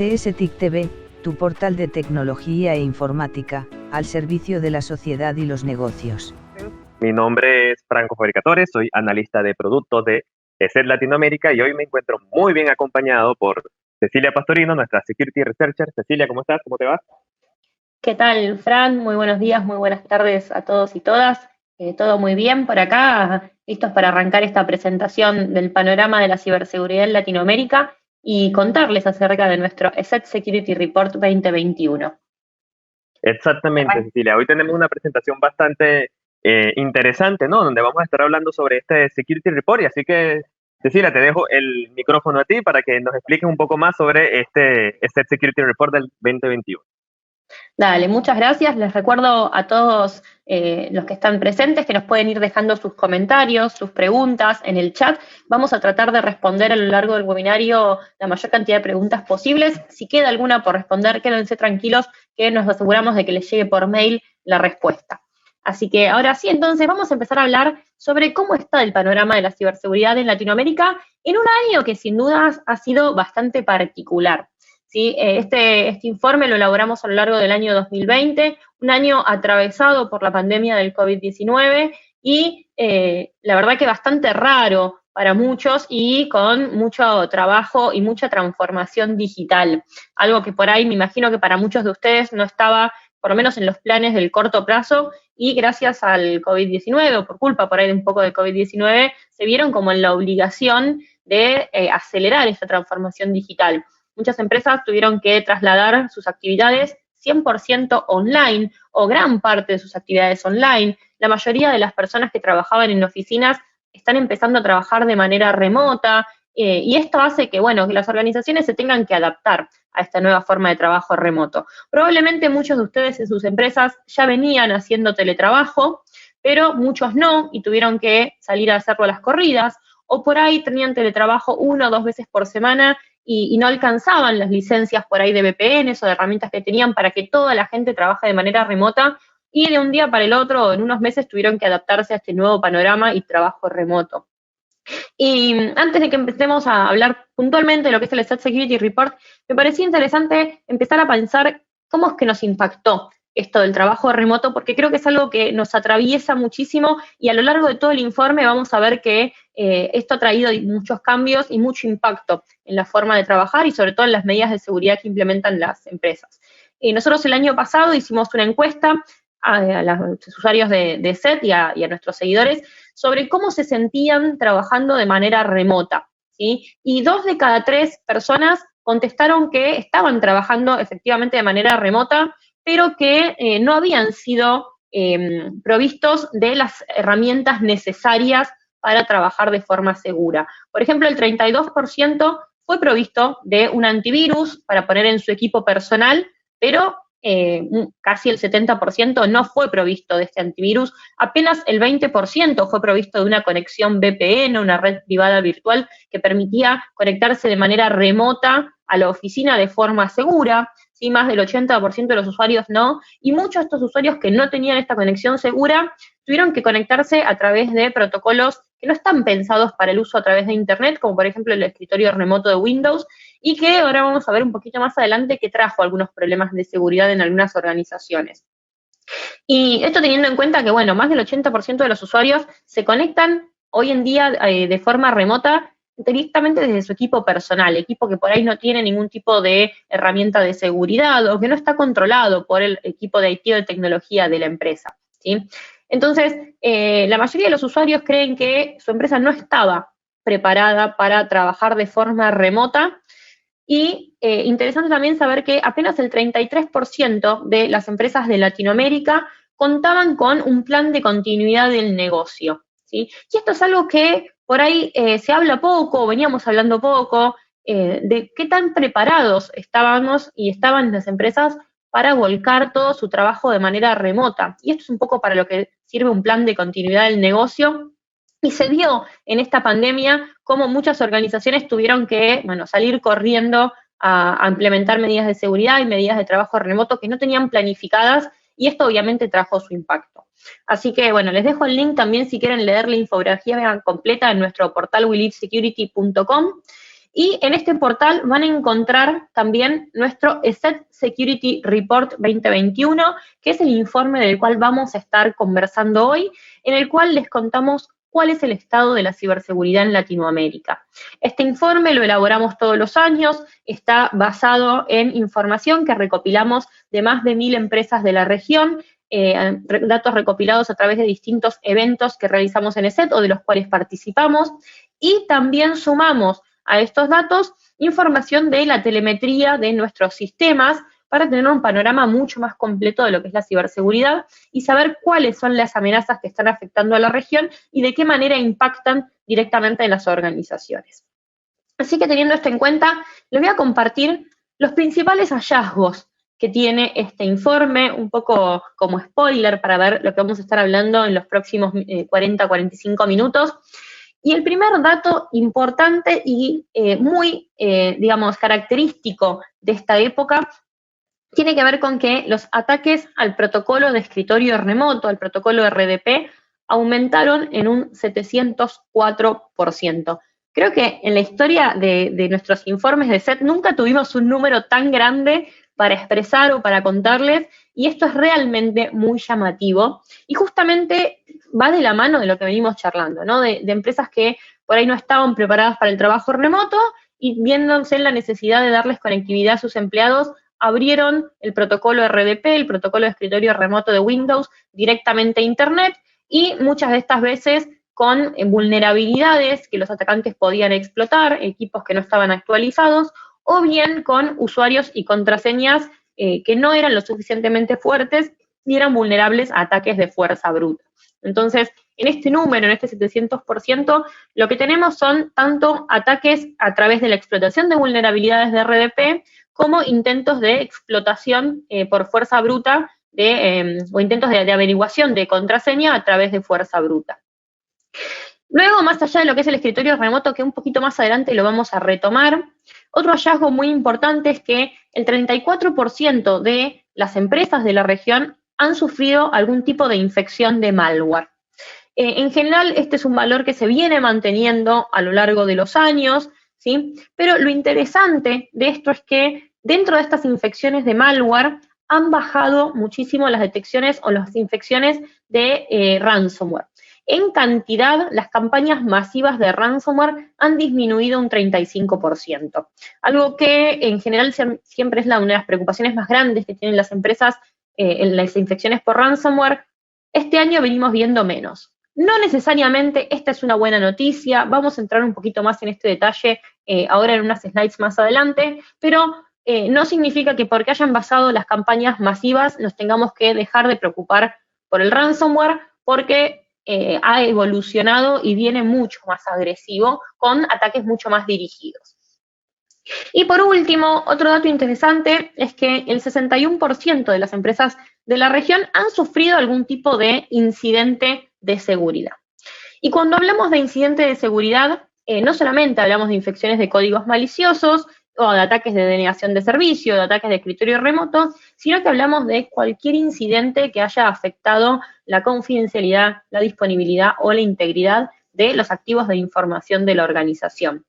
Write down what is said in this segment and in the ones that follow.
CSTIC TV, tu portal de tecnología e informática, al servicio de la sociedad y los negocios. Mi nombre es Franco Fabricatore, soy analista de productos de ESET Latinoamérica y hoy me encuentro muy bien acompañado por Cecilia Pastorino, nuestra Security Researcher. Cecilia, ¿cómo estás? ¿Cómo te va? ¿Qué tal, Fran? Muy buenos días, muy buenas tardes a todos y todas. Todo muy bien por acá, listos para arrancar esta presentación del panorama de la ciberseguridad en Latinoamérica y contarles acerca de nuestro ESET Security Report 2021. Exactamente, Cecilia. Hoy tenemos una presentación bastante interesante, ¿no? Donde vamos a estar hablando sobre este Security Report. Y así que, Cecilia, te dejo el micrófono a ti para que nos expliques un poco más sobre este Security Report del 2021. Dale, muchas gracias. Les recuerdo a todos los que están presentes que nos pueden ir dejando sus comentarios, sus preguntas en el chat. Vamos a tratar de responder a lo largo del webinario la mayor cantidad de preguntas posibles. Si queda alguna por responder, quédense tranquilos que nos aseguramos de que les llegue por mail la respuesta. Así que ahora sí, entonces vamos a empezar a hablar sobre cómo está el panorama de la ciberseguridad en Latinoamérica en un año que sin dudas ha sido bastante particular. ¿Sí? Este informe lo elaboramos a lo largo del año 2020, un año atravesado por la pandemia del COVID-19 y la verdad que bastante raro para muchos y con mucho trabajo y mucha transformación digital. Algo que por ahí me imagino que para muchos de ustedes no estaba, por lo menos en los planes del corto plazo, y gracias al COVID-19, o por culpa por ahí de un poco de COVID-19, se vieron como en la obligación de acelerar esta transformación digital. Muchas empresas tuvieron que trasladar sus actividades 100% online o gran parte de sus actividades online. La mayoría de las personas que trabajaban en oficinas están empezando a trabajar de manera remota y esto hace que, bueno, que las organizaciones se tengan que adaptar a esta nueva forma de trabajo remoto. Probablemente muchos de ustedes en sus empresas ya venían haciendo teletrabajo, pero muchos no y tuvieron que salir a hacerlo a las corridas, o por ahí tenían teletrabajo 1 o 2 veces por semana y no alcanzaban las licencias por ahí de VPNs o de herramientas que tenían para que toda la gente trabaje de manera remota, y de un día para el otro, en unos meses, tuvieron que adaptarse a este nuevo panorama y trabajo remoto. Y antes de que empecemos a hablar puntualmente de lo que es el ESET Security Report, me parecía interesante empezar a pensar cómo es que nos impactó esto del trabajo remoto, porque creo que es algo que nos atraviesa muchísimo y a lo largo de todo el informe vamos a ver que esto ha traído muchos cambios y mucho impacto en la forma de trabajar y sobre todo en las medidas de seguridad que implementan las empresas. Nosotros el año pasado hicimos una encuesta a los usuarios de ESET y a nuestros seguidores sobre cómo se sentían trabajando de manera remota, ¿sí? Y 2 de cada 3 personas contestaron que estaban trabajando efectivamente de manera remota, pero que no habían sido provistos de las herramientas necesarias para trabajar de forma segura. Por ejemplo, el 32% fue provisto de un antivirus para poner en su equipo personal, pero casi el 70% no fue provisto de este antivirus, apenas el 20% fue provisto de una conexión VPN, una red privada virtual que permitía conectarse de manera remota a la oficina de forma segura. Sí, más del 80% de los usuarios no, y muchos de estos usuarios que no tenían esta conexión segura tuvieron que conectarse a través de protocolos que no están pensados para el uso a través de Internet, como por ejemplo el escritorio remoto de Windows, y que ahora vamos a ver un poquito más adelante que trajo algunos problemas de seguridad en algunas organizaciones. Y esto teniendo en cuenta que, bueno, más del 80% de los usuarios se conectan hoy en día de forma remota directamente desde su equipo personal, equipo que por ahí no tiene ningún tipo de herramienta de seguridad o que no está controlado por el equipo de IT o de tecnología de la empresa, ¿sí? Entonces, la mayoría de los usuarios creen que su empresa no estaba preparada para trabajar de forma remota y interesante también saber que apenas el 33% de las empresas de Latinoamérica contaban con un plan de continuidad del negocio, ¿sí? Y esto es algo que por ahí se habla poco, veníamos hablando poco, de qué tan preparados estábamos y estaban las empresas para volcar todo su trabajo de manera remota. Y esto es un poco para lo que sirve un plan de continuidad del negocio. Y se vio en esta pandemia cómo muchas organizaciones tuvieron que, bueno, salir corriendo a implementar medidas de seguridad y medidas de trabajo remoto que no tenían planificadas, y esto obviamente trajo su impacto. Así que, bueno, les dejo el link también si quieren leer la infografía completa en nuestro portal welivesecurity.com. Y en este portal van a encontrar también nuestro ESET Security Report 2021, que es el informe del cual vamos a estar conversando hoy, en el cual les contamos cuál es el estado de la ciberseguridad en Latinoamérica. Este informe lo elaboramos todos los años, está basado en información que recopilamos de más de 1000 empresas de la región, datos recopilados a través de distintos eventos que realizamos en ESET o de los cuales participamos, y también sumamos a estos datos información de la telemetría de nuestros sistemas para tener un panorama mucho más completo de lo que es la ciberseguridad y saber cuáles son las amenazas que están afectando a la región y de qué manera impactan directamente en las organizaciones. Así que teniendo esto en cuenta, les voy a compartir los principales hallazgos que tiene este informe, un poco como spoiler para ver lo que vamos a estar hablando en los próximos 40-45 minutos. Y el primer dato importante y muy, digamos, característico de esta época tiene que ver con que los ataques al protocolo de escritorio remoto, al protocolo RDP, aumentaron en un 704%. Creo que en la historia de nuestros informes de SET nunca tuvimos un número tan grande para expresar o para contarles, y esto es realmente muy llamativo, y justamente va de la mano de lo que venimos charlando, ¿no? De empresas que por ahí no estaban preparadas para el trabajo remoto, y viéndose en la necesidad de darles conectividad a sus empleados, abrieron el protocolo RDP, el protocolo de escritorio remoto de Windows, directamente a Internet, y muchas de estas veces con vulnerabilidades que los atacantes podían explotar, equipos que no estaban actualizados, o bien con usuarios y contraseñas que no eran lo suficientemente fuertes y eran vulnerables a ataques de fuerza bruta. Entonces, en este número, en este 700%, lo que tenemos son tanto ataques a través de la explotación de vulnerabilidades de RDP, como intentos de explotación por fuerza bruta o intentos de averiguación de contraseña a través de fuerza bruta. Luego, más allá de lo que es el escritorio remoto, que un poquito más adelante lo vamos a retomar, otro hallazgo muy importante es que el 34% de las empresas de la región han sufrido algún tipo de infección de malware. En general, este es un valor que se viene manteniendo a lo largo de los años, ¿sí? Pero lo interesante de esto es que dentro de estas infecciones de malware han bajado muchísimo las detecciones o las infecciones de ransomware. En cantidad, las campañas masivas de ransomware han disminuido un 35%, algo que en general siempre es una de las preocupaciones más grandes que tienen las empresas en las infecciones por ransomware. Este año venimos viendo menos. No necesariamente esta es una buena noticia, vamos a entrar un poquito más en este detalle ahora en unas slides más adelante, pero no significa que porque hayan basado las campañas masivas nos tengamos que dejar de preocupar por el ransomware, porque ha evolucionado y viene mucho más agresivo, con ataques mucho más dirigidos. Y por último, otro dato interesante es que el 61% de las empresas de la región han sufrido algún tipo de incidente de seguridad. Y cuando hablamos de incidente de seguridad, no solamente hablamos de infecciones de códigos maliciosos, o de ataques de denegación de servicio, de ataques de escritorio remoto, sino que hablamos de cualquier incidente que haya afectado la confidencialidad, la disponibilidad o la integridad de los activos de información de la organización.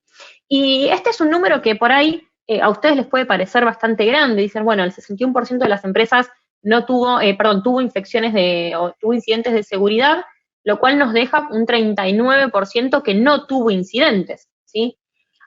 Y este es un número que por ahí a ustedes les puede parecer bastante grande. Dicen, bueno, el 61% de las empresas tuvo infecciones o tuvo incidentes de seguridad, lo cual nos deja un 39% que no tuvo incidentes, ¿sí?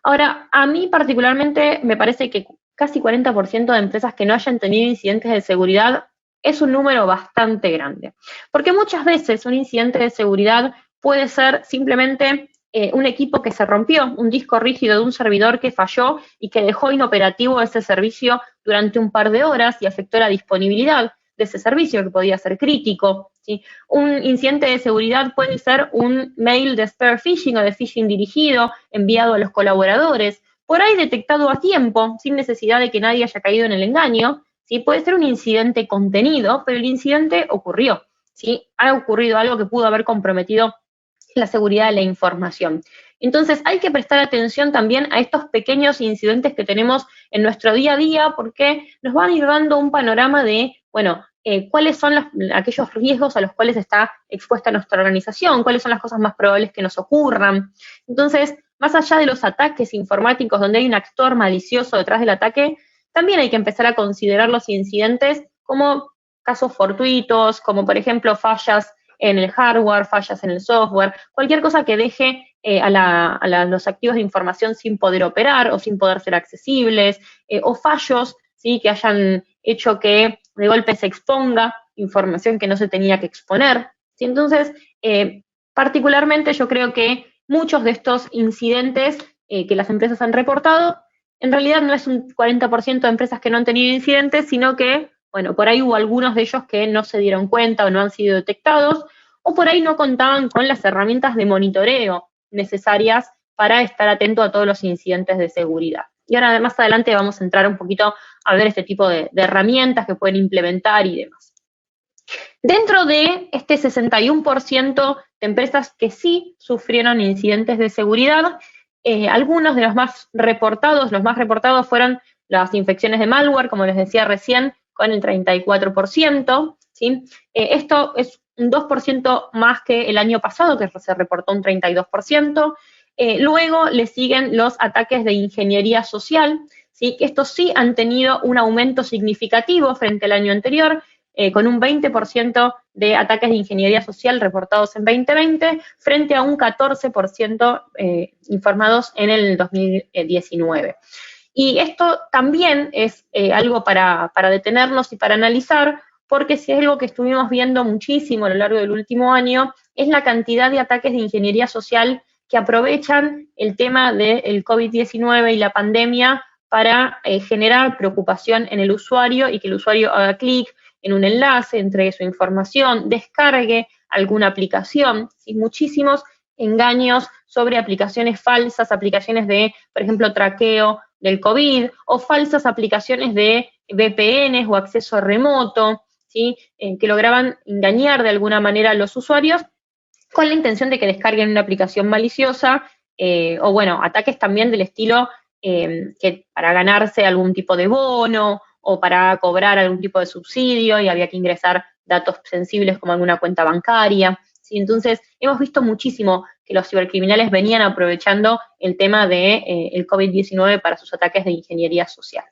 Ahora, a mí particularmente me parece que casi 40% de empresas que no hayan tenido incidentes de seguridad es un número bastante grande. Porque muchas veces un incidente de seguridad puede ser simplemente un equipo que se rompió, un disco rígido de un servidor que falló y que dejó inoperativo ese servicio durante un par de horas y afectó la disponibilidad de ese servicio, que podía ser crítico, ¿sí? Un incidente de seguridad puede ser un mail de spear phishing o de phishing dirigido enviado a los colaboradores, por ahí detectado a tiempo, sin necesidad de que nadie haya caído en el engaño, ¿sí? Puede ser un incidente contenido, pero el incidente ocurrió, ¿sí? Ha ocurrido algo que pudo haber comprometido la seguridad de la información. Entonces hay que prestar atención también a estos pequeños incidentes que tenemos en nuestro día a día, porque nos van a ir dando un panorama de, bueno, cuáles son aquellos riesgos a los cuales está expuesta nuestra organización, cuáles son las cosas más probables que nos ocurran. Entonces, más allá de los ataques informáticos donde hay un actor malicioso detrás del ataque, también hay que empezar a considerar los incidentes como casos fortuitos, como por ejemplo fallas en el hardware, fallas en el software, cualquier cosa que deje los activos de información sin poder operar o sin poder ser accesibles, o fallos, ¿sí?, que hayan hecho que de golpe se exponga información que no se tenía que exponer, ¿sí? Entonces, particularmente yo creo que muchos de estos incidentes que las empresas han reportado, en realidad no es un 40% de empresas que no han tenido incidentes, sino que, bueno, por ahí hubo algunos de ellos que no se dieron cuenta o no han sido detectados, o por ahí no contaban con las herramientas de monitoreo necesarias para estar atento a todos los incidentes de seguridad. Y ahora más adelante vamos a entrar un poquito a ver este tipo de herramientas que pueden implementar y demás. Dentro de este 61% de empresas que sí sufrieron incidentes de seguridad, algunos de los más reportados fueron las infecciones de malware, como les decía recién, con el 34%, ¿sí? Esto es un 2% más que el año pasado, que se reportó un 32%. Luego le siguen los ataques de ingeniería social, ¿sí? Que estos sí han tenido un aumento significativo frente al año anterior, con un 20% de ataques de ingeniería social reportados en 2020, frente a un 14% informados en el 2019. Y esto también es algo para detenernos y para analizar, porque si es algo que estuvimos viendo muchísimo a lo largo del último año, es la cantidad de ataques de ingeniería social que aprovechan el tema del COVID-19 y la pandemia para generar preocupación en el usuario y que el usuario haga clic en un enlace, entregue su información, descargue alguna aplicación, ¿sí? Muchísimos engaños sobre aplicaciones falsas, aplicaciones de, por ejemplo, traqueo del COVID, o falsas aplicaciones de VPNs o acceso remoto, ¿sí? Que lograban engañar de alguna manera a los usuarios con la intención de que descarguen una aplicación maliciosa, o bueno, ataques también del estilo que para ganarse algún tipo de bono o para cobrar algún tipo de subsidio y había que ingresar datos sensibles como alguna cuenta bancaria, ¿sí? Entonces, hemos visto muchísimo que los cibercriminales venían aprovechando el tema del COVID-19 para sus ataques de ingeniería social.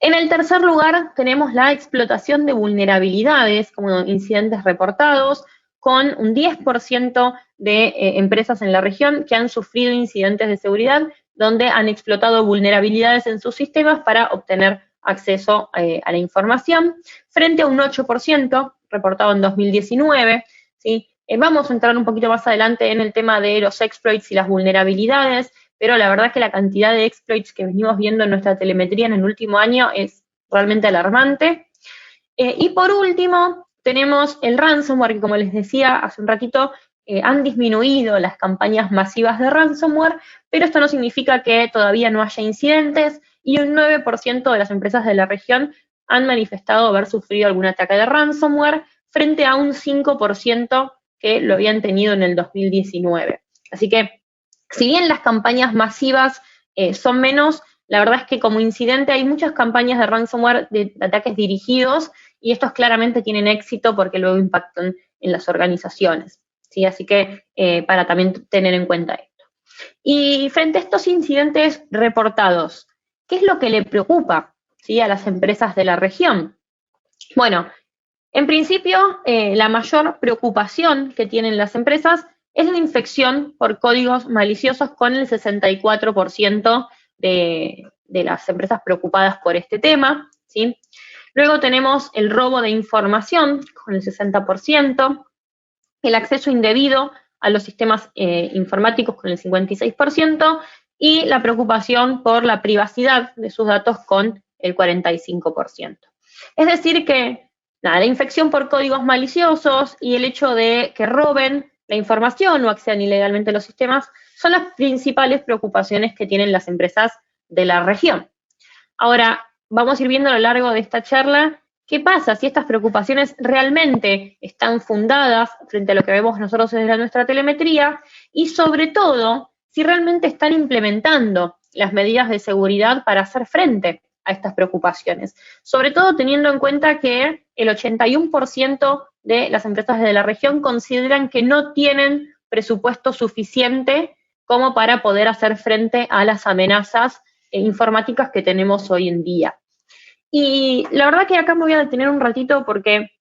En el tercer lugar tenemos la explotación de vulnerabilidades como incidentes reportados, con un 10% de empresas en la región que han sufrido incidentes de seguridad donde han explotado vulnerabilidades en sus sistemas para obtener acceso a la información, frente a un 8% reportado en 2019, ¿sí? Vamos a entrar un poquito más adelante en el tema de los exploits y las vulnerabilidades, pero la verdad es que la cantidad de exploits que venimos viendo en nuestra telemetría en el último año es realmente alarmante. Y por último, tenemos el ransomware, que como les decía hace un ratito, han disminuido las campañas masivas de ransomware, pero esto no significa que todavía no haya incidentes, y un 9% de las empresas de la región han manifestado haber sufrido algún ataque de ransomware, frente a un 5% que lo habían tenido en el 2019. Así que, si bien las campañas masivas son menos, la verdad es que como incidente hay muchas campañas de ransomware de ataques dirigidos, y estos claramente tienen éxito porque luego impactan en las organizaciones, ¿sí? Así que para también tener en cuenta esto. Y frente a estos incidentes reportados, ¿qué es lo que le preocupa, ¿sí?, a las empresas de la región? Bueno, en principio, la mayor preocupación que tienen las empresas es la infección por códigos maliciosos, con el 64% de las empresas preocupadas por este tema, ¿sí? Luego tenemos el robo de información, con el 60%, el acceso indebido a los sistemas informáticos, con el 56%, y la preocupación por la privacidad de sus datos, con el 45%. Es decir que, la infección por códigos maliciosos y el hecho de que roben la información o accedan ilegalmente a los sistemas son las principales preocupaciones que tienen las empresas de la región. Ahora, vamos a ir viendo a lo largo de esta charla qué pasa si estas preocupaciones realmente están fundadas frente a lo que vemos nosotros desde nuestra telemetría, y sobre todo, si realmente están implementando las medidas de seguridad para hacer frente a estas preocupaciones. Sobre todo teniendo en cuenta que el 81% de las empresas de la región consideran que no tienen presupuesto suficiente como para poder hacer frente a las amenazas informáticas que tenemos hoy en día. Y la verdad que acá me voy a detener un ratito porque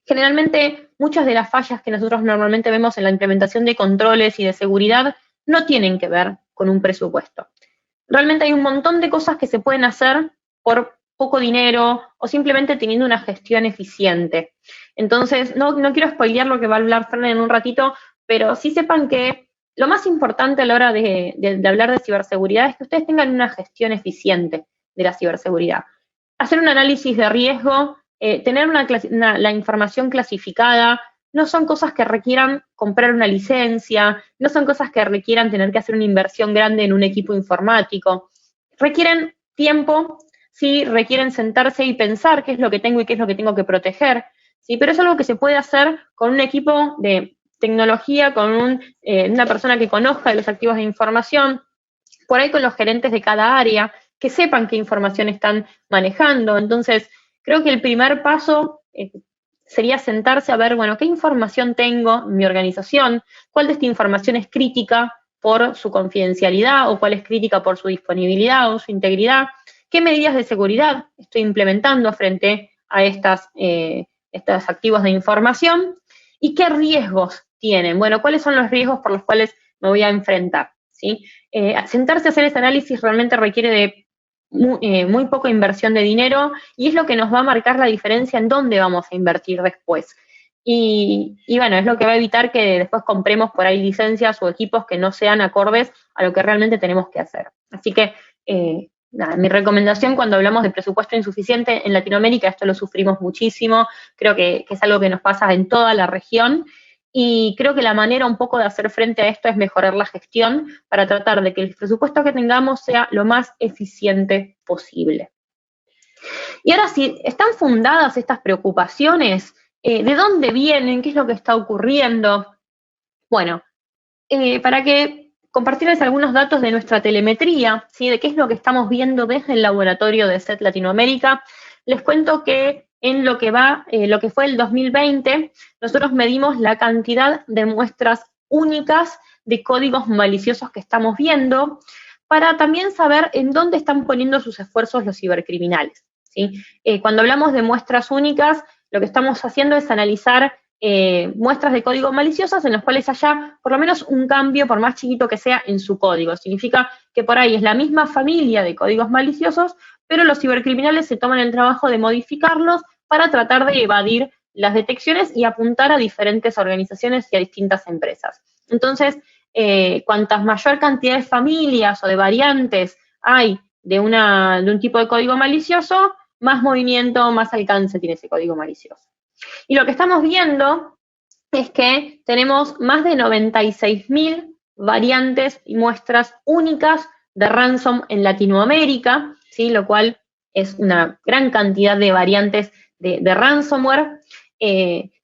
generalmente muchas de las fallas que nosotros normalmente vemos en la implementación de controles y de seguridad no tienen que ver con un presupuesto. Realmente hay un montón de cosas que se pueden hacer por poco dinero o simplemente teniendo una gestión eficiente. Entonces, no quiero spoilear lo que va a hablar Fernanda en un ratito, pero sí sepan que lo más importante a la hora de hablar de ciberseguridad es que ustedes tengan una gestión eficiente de la ciberseguridad. Hacer un análisis de riesgo, tener la información clasificada, no son cosas que requieran comprar una licencia, no son cosas que requieran tener que hacer una inversión grande en un equipo informático. Requieren tiempo, sí, requieren sentarse y pensar qué es lo que tengo y qué es lo que tengo que proteger, sí, pero es algo que se puede hacer con un equipo de tecnología, con una persona que conozca de los activos de información, por ahí con los gerentes de cada área, que sepan qué información están manejando. Entonces, creo que el primer paso sería sentarse a ver, bueno, qué información tengo en mi organización, cuál de esta información es crítica por su confidencialidad o cuál es crítica por su disponibilidad o su integridad, qué medidas de seguridad estoy implementando frente a estos activos de información y qué riesgos tienen. Bueno, cuáles son los riesgos por los cuales me voy a enfrentar, ¿sí? Sentarse a hacer ese análisis realmente requiere de muy poca inversión de dinero y es lo que nos va a marcar la diferencia en dónde vamos a invertir después. Y bueno, es lo que va a evitar que después compremos por ahí licencias o equipos que no sean acordes a lo que realmente tenemos que hacer. Así que, mi recomendación cuando hablamos de presupuesto insuficiente en Latinoamérica, esto lo sufrimos muchísimo, creo que es algo que nos pasa en toda la región, y creo que la manera un poco de hacer frente a esto es mejorar la gestión para tratar de que el presupuesto que tengamos sea lo más eficiente posible. Y ahora, si están fundadas estas preocupaciones, ¿de dónde vienen? ¿Qué es lo que está ocurriendo? Bueno, para que compartirles algunos datos de nuestra telemetría, ¿sí? De qué es lo que estamos viendo desde el laboratorio de SET Latinoamérica, les cuento que en lo que fue el 2020, nosotros medimos la cantidad de muestras únicas de códigos maliciosos que estamos viendo, para también saber en dónde están poniendo sus esfuerzos los cibercriminales, ¿sí? Cuando hablamos de muestras únicas, lo que estamos haciendo es analizar muestras de código maliciosas en las cuales haya por lo menos un cambio, por más chiquito que sea, en su código. Significa que por ahí es la misma familia de códigos maliciosos, pero los cibercriminales se toman el trabajo de modificarlos para tratar de evadir las detecciones y apuntar a diferentes organizaciones y a distintas empresas. Entonces, cuantas mayor cantidad de familias o de variantes hay de un tipo de código malicioso, más movimiento, más alcance tiene ese código malicioso. Y lo que estamos viendo es que tenemos más de 96.000 variantes y muestras únicas de ransom en Latinoamérica, ¿sí? Lo cual es una gran cantidad de variantes de ransomware.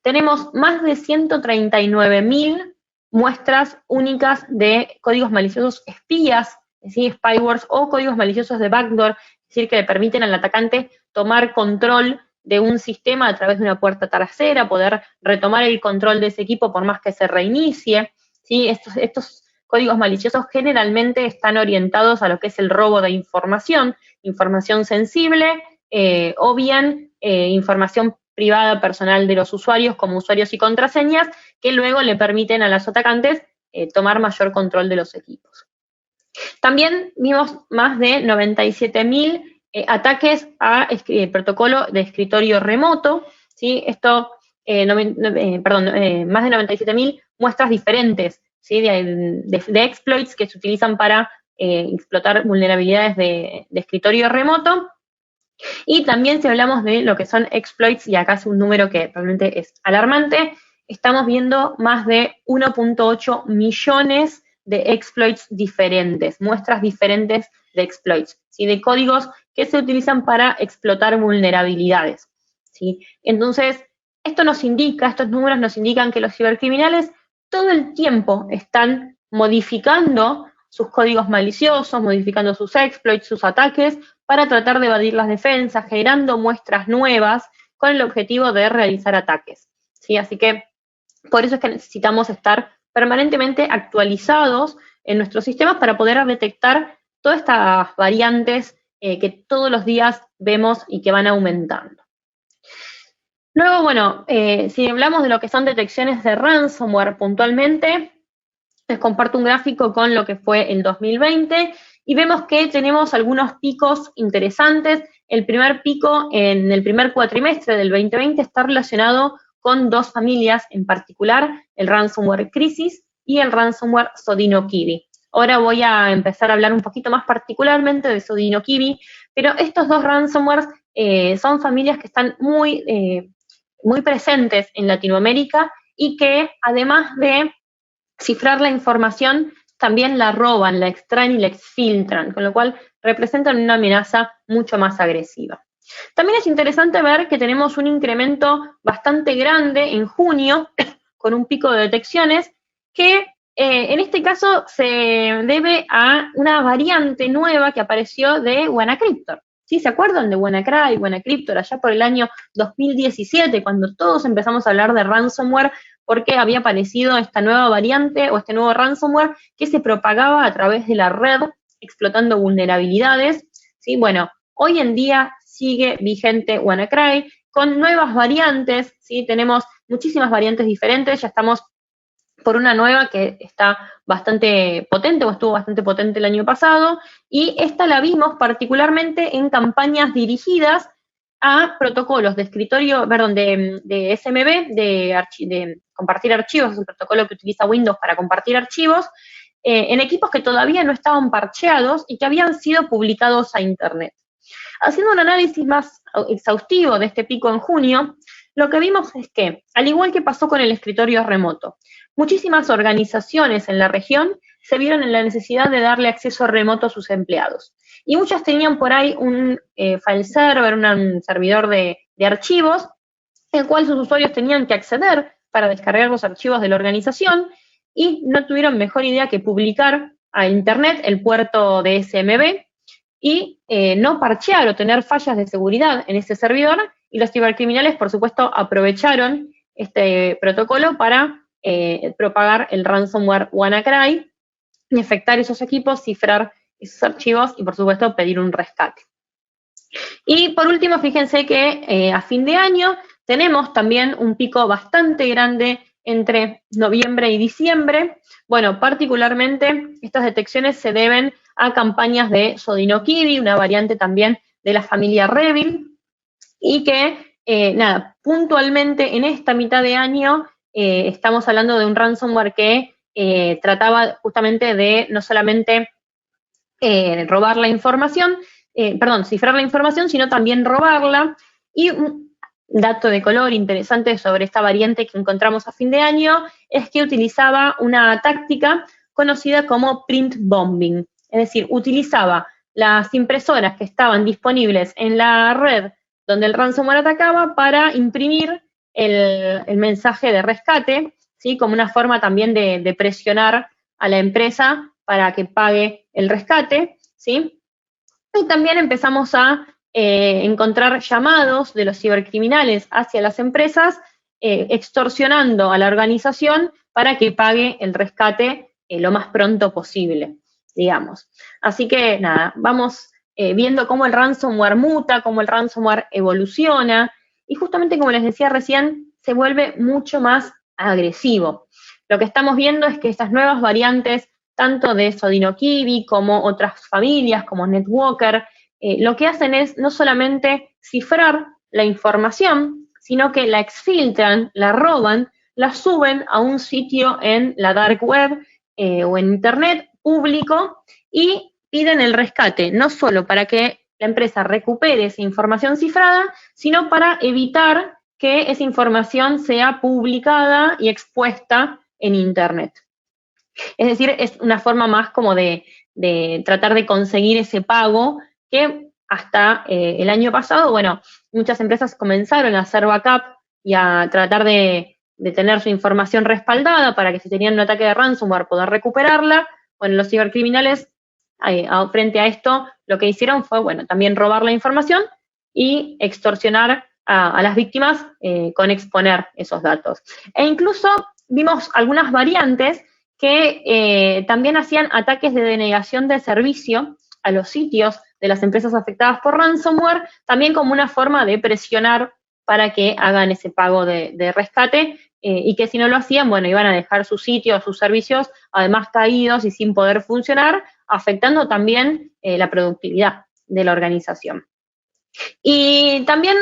Tenemos más de 139.000 muestras únicas de códigos maliciosos espías, ¿sí? Spywares o códigos maliciosos de backdoor, es decir, que le permiten al atacante tomar control de un sistema a través de una puerta trasera, poder retomar el control de ese equipo por más que se reinicie, ¿sí? Estos códigos maliciosos generalmente están orientados a lo que es el robo de información sensible, o bien información privada personal de los usuarios, como usuarios y contraseñas, que luego le permiten a los atacantes tomar mayor control de los equipos. También vimos más de 97.000 ataques a protocolo de escritorio remoto, ¿sí? Esto, más de 97.000 muestras diferentes, ¿sí? de exploits que se utilizan para explotar vulnerabilidades de escritorio remoto. Y también si hablamos de lo que son exploits, y acá es un número que realmente es alarmante, estamos viendo más de 1.8 millones de exploits diferentes, muestras diferentes de exploits, ¿sí? De códigos que se utilizan para explotar vulnerabilidades, ¿sí? Entonces, estos números nos indican que los cibercriminales todo el tiempo están modificando sus códigos maliciosos, modificando sus exploits, sus ataques, para tratar de evadir las defensas, generando muestras nuevas con el objetivo de realizar ataques, ¿sí? Así que por eso es que necesitamos estar permanentemente actualizados en nuestros sistemas para poder detectar todas estas variantes que todos los días vemos y que van aumentando. Luego, bueno, si hablamos de lo que son detecciones de ransomware puntualmente, les comparto un gráfico con lo que fue el 2020 y vemos que tenemos algunos picos interesantes. El primer pico en el primer cuatrimestre del 2020 está relacionado con dos familias en particular, el ransomware Crisis y el ransomware Sodinokibi. Ahora voy a empezar a hablar un poquito más particularmente de Sodinokibi, pero estos dos ransomwares son familias que están muy presentes en Latinoamérica y que además de cifrar la información, también la roban, la extraen y la exfiltran, con lo cual representan una amenaza mucho más agresiva. También es interesante ver que tenemos un incremento bastante grande en junio, con un pico de detecciones, que en este caso se debe a una variante nueva que apareció de WannaCryptor. ¿Sí? ¿Se acuerdan de WannaCry, WannaCryptor, allá por el año 2017, cuando todos empezamos a hablar de ransomware, porque había aparecido esta nueva variante o este nuevo ransomware que se propagaba a través de la red, explotando vulnerabilidades? ¿Sí? Bueno, hoy en día sigue vigente WannaCry con nuevas variantes, ¿sí? Tenemos muchísimas variantes diferentes, ya estamos por una nueva que está bastante potente o estuvo bastante potente el año pasado, y esta la vimos particularmente en campañas dirigidas a protocolos de escritorio, perdón, de SMB, de compartir archivos, es un protocolo que utiliza Windows para compartir archivos, en equipos que todavía no estaban parcheados y que habían sido publicados a Internet. Haciendo un análisis más exhaustivo de este pico en junio, lo que vimos es que, al igual que pasó con el escritorio remoto, muchísimas organizaciones en la región se vieron en la necesidad de darle acceso remoto a sus empleados. Y muchas tenían por ahí un file server, un servidor de archivos, el cual sus usuarios tenían que acceder para descargar los archivos de la organización, y no tuvieron mejor idea que publicar a Internet el puerto de SMB y no parchear o tener fallas de seguridad en ese servidor, y los cibercriminales, por supuesto, aprovecharon este protocolo para propagar el ransomware WannaCry, infectar esos equipos, cifrar esos archivos y, por supuesto, pedir un rescate. Y por último, fíjense que a fin de año tenemos también un pico bastante grande entre noviembre y diciembre. Bueno, particularmente estas detecciones se deben a campañas de Sodinokibi, una variante también de la familia Revil, y que, puntualmente en esta mitad de año estamos hablando de un ransomware que trataba justamente de no solamente robar la información, cifrar la información, sino también robarla. Y un dato de color interesante sobre esta variante que encontramos a fin de año es que utilizaba una táctica conocida como print bombing, es decir, utilizaba las impresoras que estaban disponibles en la red donde el ransomware atacaba para imprimir el mensaje de rescate, ¿sí? Como una forma también de presionar a la empresa para que pague el rescate, ¿sí? Y también empezamos a encontrar llamados de los cibercriminales hacia las empresas, extorsionando a la organización para que pague el rescate lo más pronto posible, digamos. Así que nada, vamos viendo cómo el ransomware muta, cómo el ransomware evoluciona, y justamente como les decía recién, se vuelve mucho más agresivo. Lo que estamos viendo es que estas nuevas variantes, tanto de Sodinokibi como otras familias como NetWalker, lo que hacen es no solamente cifrar la información, sino que la exfiltran, la roban, la suben a un sitio en la dark web o en Internet público y piden el rescate, no solo para que la empresa recupere esa información cifrada, sino para evitar que esa información sea publicada y expuesta en Internet. Es decir, es una forma más como de tratar de conseguir ese pago que hasta el año pasado, bueno, muchas empresas comenzaron a hacer backup y a tratar de tener su información respaldada para que si tenían un ataque de ransomware poder recuperarla. Bueno, los cibercriminales frente a esto lo que hicieron fue, bueno, también robar la información y extorsionar a las víctimas con exponer esos datos. E incluso vimos algunas variantes que también hacían ataques de denegación de servicio a los sitios de las empresas afectadas por ransomware, también como una forma de presionar para que hagan ese pago de rescate, y que si no lo hacían, bueno, iban a dejar sus sitios, sus servicios, además caídos y sin poder funcionar, afectando también la productividad de la organización. Y también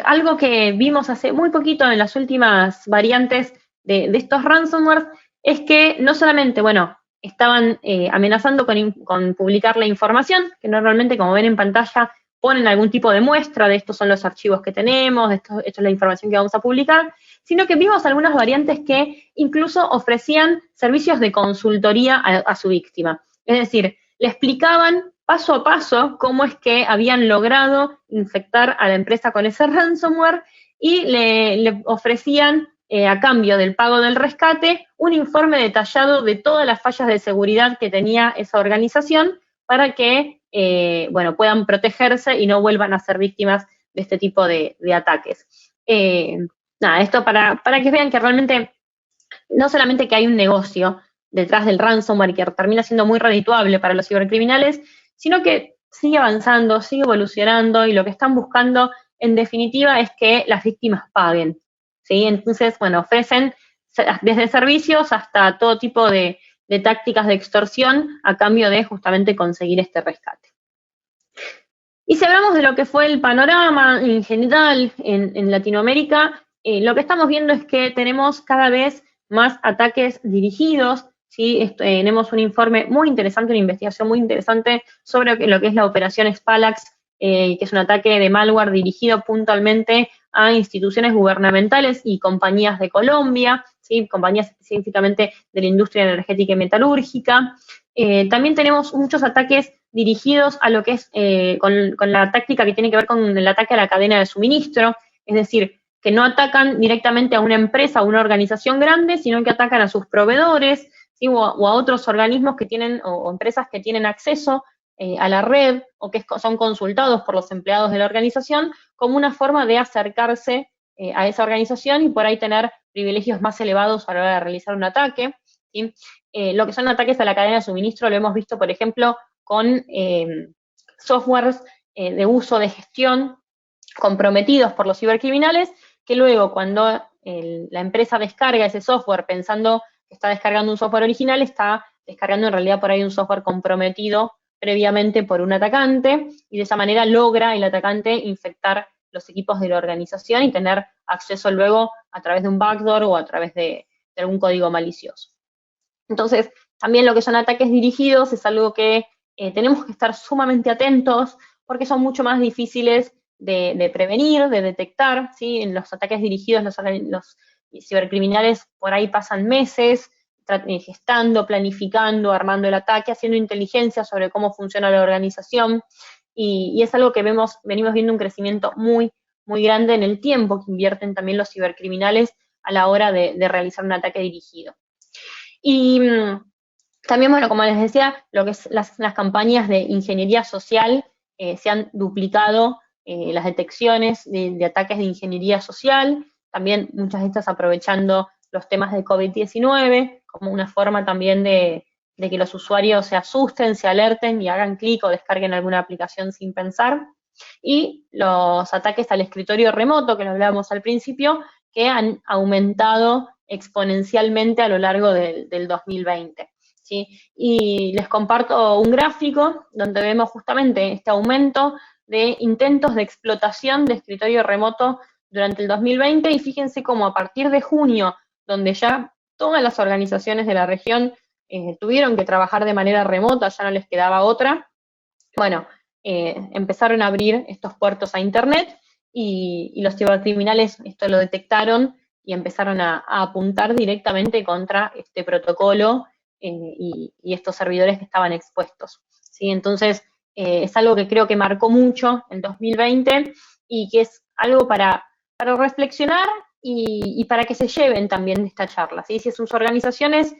algo que vimos hace muy poquito en las últimas variantes de estos ransomware es que no solamente, bueno, estaban amenazando con publicar la información, que normalmente, como ven en pantalla, ponen algún tipo de muestra de estos son los archivos que tenemos, esto es la información que vamos a publicar, sino que vimos algunas variantes que incluso ofrecían servicios de consultoría a su víctima. Es decir, le explicaban paso a paso cómo es que habían logrado infectar a la empresa con ese ransomware y le ofrecían, a cambio del pago del rescate, un informe detallado de todas las fallas de seguridad que tenía esa organización para que bueno, puedan protegerse y no vuelvan a ser víctimas de este tipo de ataques. Nada, esto para que vean que realmente no solamente que hay un negocio detrás del ransomware que termina siendo muy redituable para los cibercriminales, sino que sigue avanzando, sigue evolucionando y lo que están buscando en definitiva es que las víctimas paguen, ¿sí? Entonces, bueno, ofrecen desde servicios hasta todo tipo de tácticas de extorsión a cambio de justamente conseguir este rescate. Y si hablamos de lo que fue el panorama en general en Latinoamérica, lo que estamos viendo es que tenemos cada vez más ataques dirigidos, ¿sí? Tenemos un informe muy interesante, una investigación muy interesante sobre lo que es la operación Spalax, que es un ataque de malware dirigido puntualmente a instituciones gubernamentales y compañías de Colombia, ¿sí? Compañías específicamente de la industria energética y metalúrgica. También tenemos muchos ataques dirigidos a lo que es con la táctica que tiene que ver con el ataque a la cadena de suministro, es decir, que no atacan directamente a una empresa o una organización grande, sino que atacan a sus proveedores, ¿sí? o a otros organismos que tienen, o empresas que tienen acceso a la red, o que son consultados por los empleados de la organización, como una forma de acercarse a esa organización y por ahí tener privilegios más elevados a la hora de realizar un ataque, ¿sí? Lo que son ataques a la cadena de suministro lo hemos visto, por ejemplo, con softwares de uso de gestión comprometidos por los cibercriminales, que luego cuando la empresa descarga ese software pensando que está descargando un software original, está descargando en realidad por ahí un software comprometido previamente por un atacante, y de esa manera logra el atacante infectar los equipos de la organización y tener acceso luego a través de un backdoor o a través de algún código malicioso. Entonces, también lo que son ataques dirigidos es algo que tenemos que estar sumamente atentos porque son mucho más difíciles de prevenir, de detectar, ¿sí? En los ataques dirigidos los cibercriminales por ahí pasan meses gestando, planificando, armando el ataque, haciendo inteligencia sobre cómo funciona la organización, y es algo que venimos viendo un crecimiento muy, muy grande en el tiempo que invierten también los cibercriminales a la hora de realizar un ataque dirigido. Y también, bueno, como les decía, lo que es las campañas de ingeniería social se han duplicado las detecciones de ataques de ingeniería social, también muchas de estas aprovechando los temas de COVID-19 como una forma también de que los usuarios se asusten, se alerten y hagan clic o descarguen alguna aplicación sin pensar. Y los ataques al escritorio remoto, que lo hablábamos al principio, que han aumentado exponencialmente a lo largo del 2020. ¿Sí? Y les comparto un gráfico donde vemos justamente este aumento de intentos de explotación de escritorio remoto durante el 2020, y fíjense cómo a partir de junio, donde ya todas las organizaciones de la región tuvieron que trabajar de manera remota, ya no les quedaba otra, bueno, empezaron a abrir estos puertos a Internet y los cibercriminales esto lo detectaron y empezaron a apuntar directamente contra este protocolo y estos servidores que estaban expuestos, ¿sí? Entonces, es algo que creo que marcó mucho el 2020 y que es algo para reflexionar y para que se lleven también de esta charla, ¿sí? Si sus organizaciones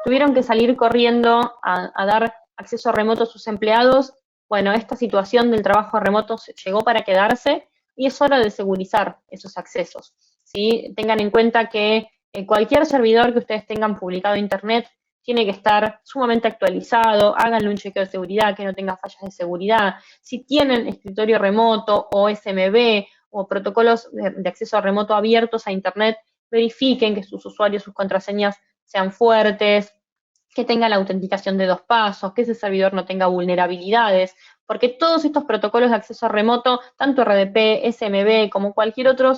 tuvieron que salir corriendo a dar acceso remoto a sus empleados, bueno, esta situación del trabajo remoto llegó para quedarse y es hora de segurizar esos accesos, ¿sí? Tengan en cuenta que cualquier servidor que ustedes tengan publicado en Internet tiene que estar sumamente actualizado, háganle un chequeo de seguridad, que no tenga fallas de seguridad. Si tienen escritorio remoto o SMB o protocolos de acceso remoto abiertos a Internet, verifiquen que sus usuarios, sus contraseñas sean fuertes, que tenga la autenticación de 2 pasos, que ese servidor no tenga vulnerabilidades, porque todos estos protocolos de acceso remoto, tanto RDP, SMB como cualquier otro,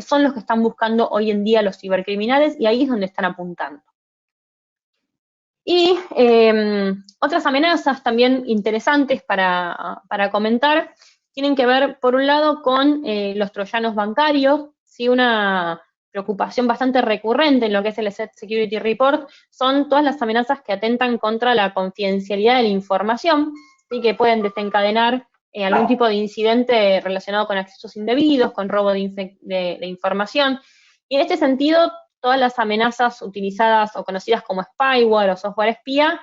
son los que están buscando hoy en día los cibercriminales y ahí es donde están apuntando. Y otras amenazas también interesantes para comentar tienen que ver, por un lado, con los troyanos bancarios, ¿sí? Una preocupación bastante recurrente en lo que es el Asset Security Report son todas las amenazas que atentan contra la confidencialidad de la información, ¿sí? Que pueden desencadenar algún tipo de incidente relacionado con accesos indebidos, con robo de información. Y en este sentido, todas las amenazas utilizadas o conocidas como spyware o software espía,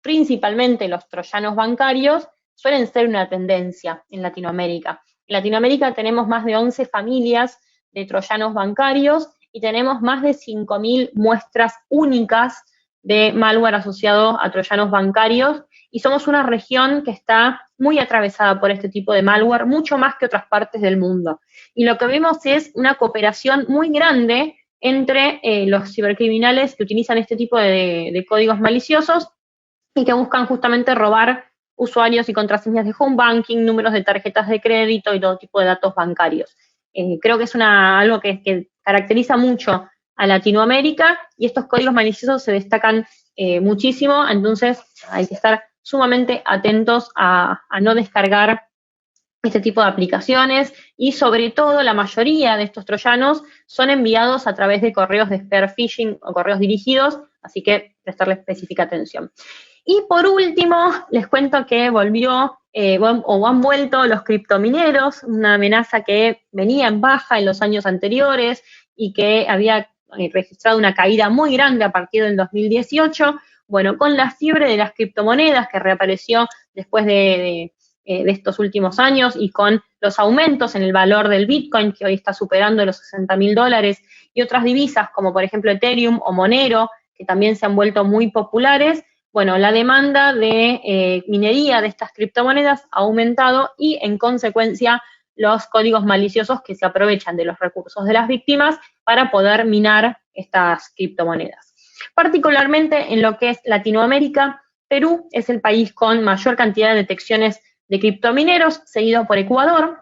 principalmente los troyanos bancarios, suelen ser una tendencia en Latinoamérica. En Latinoamérica tenemos más de 11 familias de troyanos bancarios y tenemos más de 5.000 muestras únicas de malware asociado a troyanos bancarios y somos una región que está muy atravesada por este tipo de malware, mucho más que otras partes del mundo. Y lo que vemos es una cooperación muy grande entre los cibercriminales que utilizan este tipo de códigos maliciosos y que buscan justamente robar usuarios y contraseñas de home banking, números de tarjetas de crédito y todo tipo de datos bancarios. Creo que es algo que caracteriza mucho a Latinoamérica y estos códigos maliciosos se destacan muchísimo, entonces hay que estar sumamente atentos a no descargar este tipo de aplicaciones y sobre todo la mayoría de estos troyanos son enviados a través de correos de spear phishing o correos dirigidos, así que prestarle específica atención. Y por último, les cuento que volvió o han vuelto los criptomineros, una amenaza que venía en baja en los años anteriores y que había registrado una caída muy grande a partir del 2018. Bueno, con la fiebre de las criptomonedas que reapareció después de estos últimos años y con los aumentos en el valor del Bitcoin, que hoy está superando los $60.000, y otras divisas como por ejemplo Ethereum o Monero, que también se han vuelto muy populares, bueno, la demanda de minería de estas criptomonedas ha aumentado y en consecuencia los códigos maliciosos que se aprovechan de los recursos de las víctimas para poder minar estas criptomonedas. Particularmente en lo que es Latinoamérica, Perú es el país con mayor cantidad de detecciones de criptomineros, seguido por Ecuador,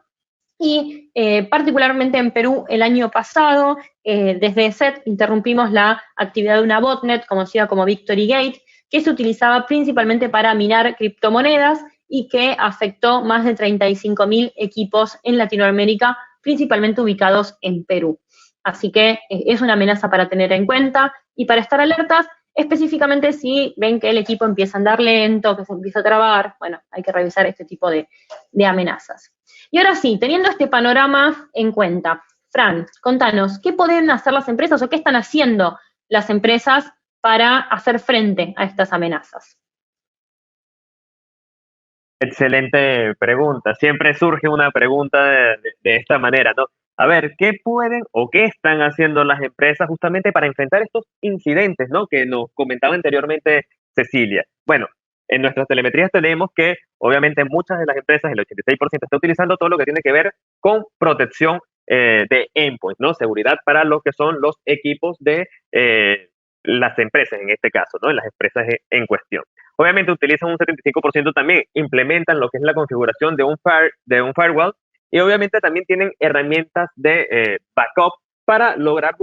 y particularmente en Perú el año pasado, desde SET interrumpimos la actividad de una botnet conocida como Victory Gate, que se utilizaba principalmente para minar criptomonedas y que afectó más de 35.000 equipos en Latinoamérica, principalmente ubicados en Perú. Así que es una amenaza para tener en cuenta y para estar alertas, específicamente si ven que el equipo empieza a andar lento, que se empieza a trabar, bueno, hay que revisar este tipo de amenazas. Y ahora sí, teniendo este panorama en cuenta, Fran, contanos, ¿qué pueden hacer las empresas o qué están haciendo las empresas para hacer frente a estas amenazas? Excelente pregunta. Siempre surge una pregunta de esta manera, ¿no? A ver, ¿qué pueden o qué están haciendo las empresas justamente para enfrentar estos incidentes, ¿no? Que nos comentaba anteriormente Cecilia. Bueno, en nuestras telemetrías tenemos que, obviamente, muchas de las empresas, el 86% está utilizando todo lo que tiene que ver con protección de endpoints, ¿no? Seguridad para lo que son los equipos de las empresas, en este caso, ¿no? Las empresas en cuestión. Obviamente utilizan un 75% también, implementan lo que es la configuración de un firewall y obviamente también tienen herramientas de backup para lograr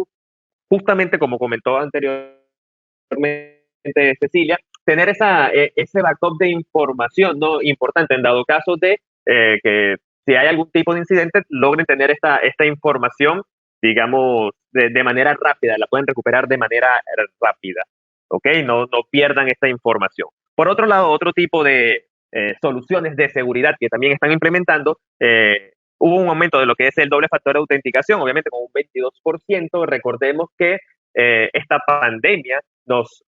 justamente, como comentó anteriormente Cecilia, tener ese backup de información, ¿no? Importante en dado caso de que si hay algún tipo de incidente, logren tener esta información, digamos, de manera rápida, la pueden recuperar de manera rápida, ¿ok? No pierdan esta información. Por otro lado, otro tipo de soluciones de seguridad que también están implementando, hubo un aumento de lo que es el doble factor de autenticación, obviamente con un 22%. Recordemos que esta pandemia nos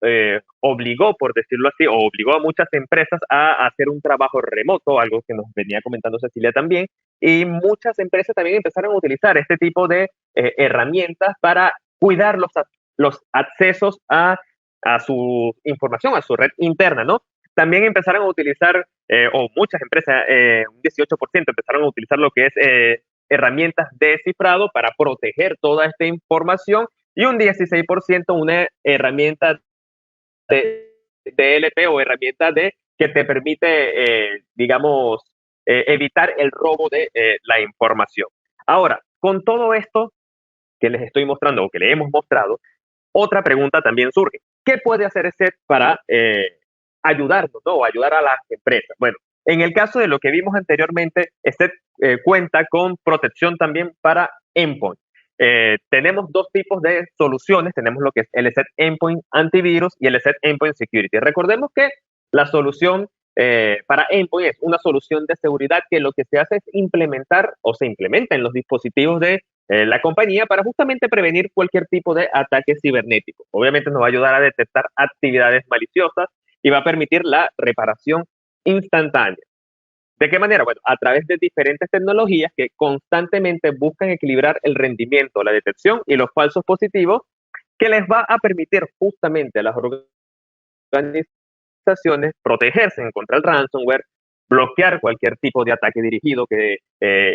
obligó, por decirlo así, o obligó a muchas empresas a hacer un trabajo remoto, algo que nos venía comentando Cecilia también, y muchas empresas también empezaron a utilizar este tipo de herramientas para cuidar los accesos a a su información, a su red interna, ¿no? También empezaron a utilizar, o muchas empresas, un 18% empezaron a utilizar lo que es herramientas de cifrado para proteger toda esta información y un 16% una herramienta de DLP o herramienta que te permite, digamos, evitar el robo de la información. Ahora, con todo esto que les estoy mostrando o que le hemos mostrado, otra pregunta también surge. ¿Qué puede hacer ESET para ayudarnos, ¿no? O ayudar a las empresas? Bueno, en el caso de lo que vimos anteriormente, ESET cuenta con protección también para endpoint. Tenemos dos tipos de soluciones. Tenemos lo que es el ESET Endpoint Antivirus y el ESET Endpoint Security. Recordemos que la solución para endpoint es una solución de seguridad que lo que se hace es implementar o se implementa en los dispositivos de la compañía para justamente prevenir cualquier tipo de ataque cibernético. Obviamente nos va a ayudar a detectar actividades maliciosas y va a permitir la reparación instantánea. ¿De qué manera? Bueno, a través de diferentes tecnologías que constantemente buscan equilibrar el rendimiento, la detección y los falsos positivos, que les va a permitir justamente a las organizaciones protegerse en contra del ransomware, bloquear cualquier tipo de ataque dirigido que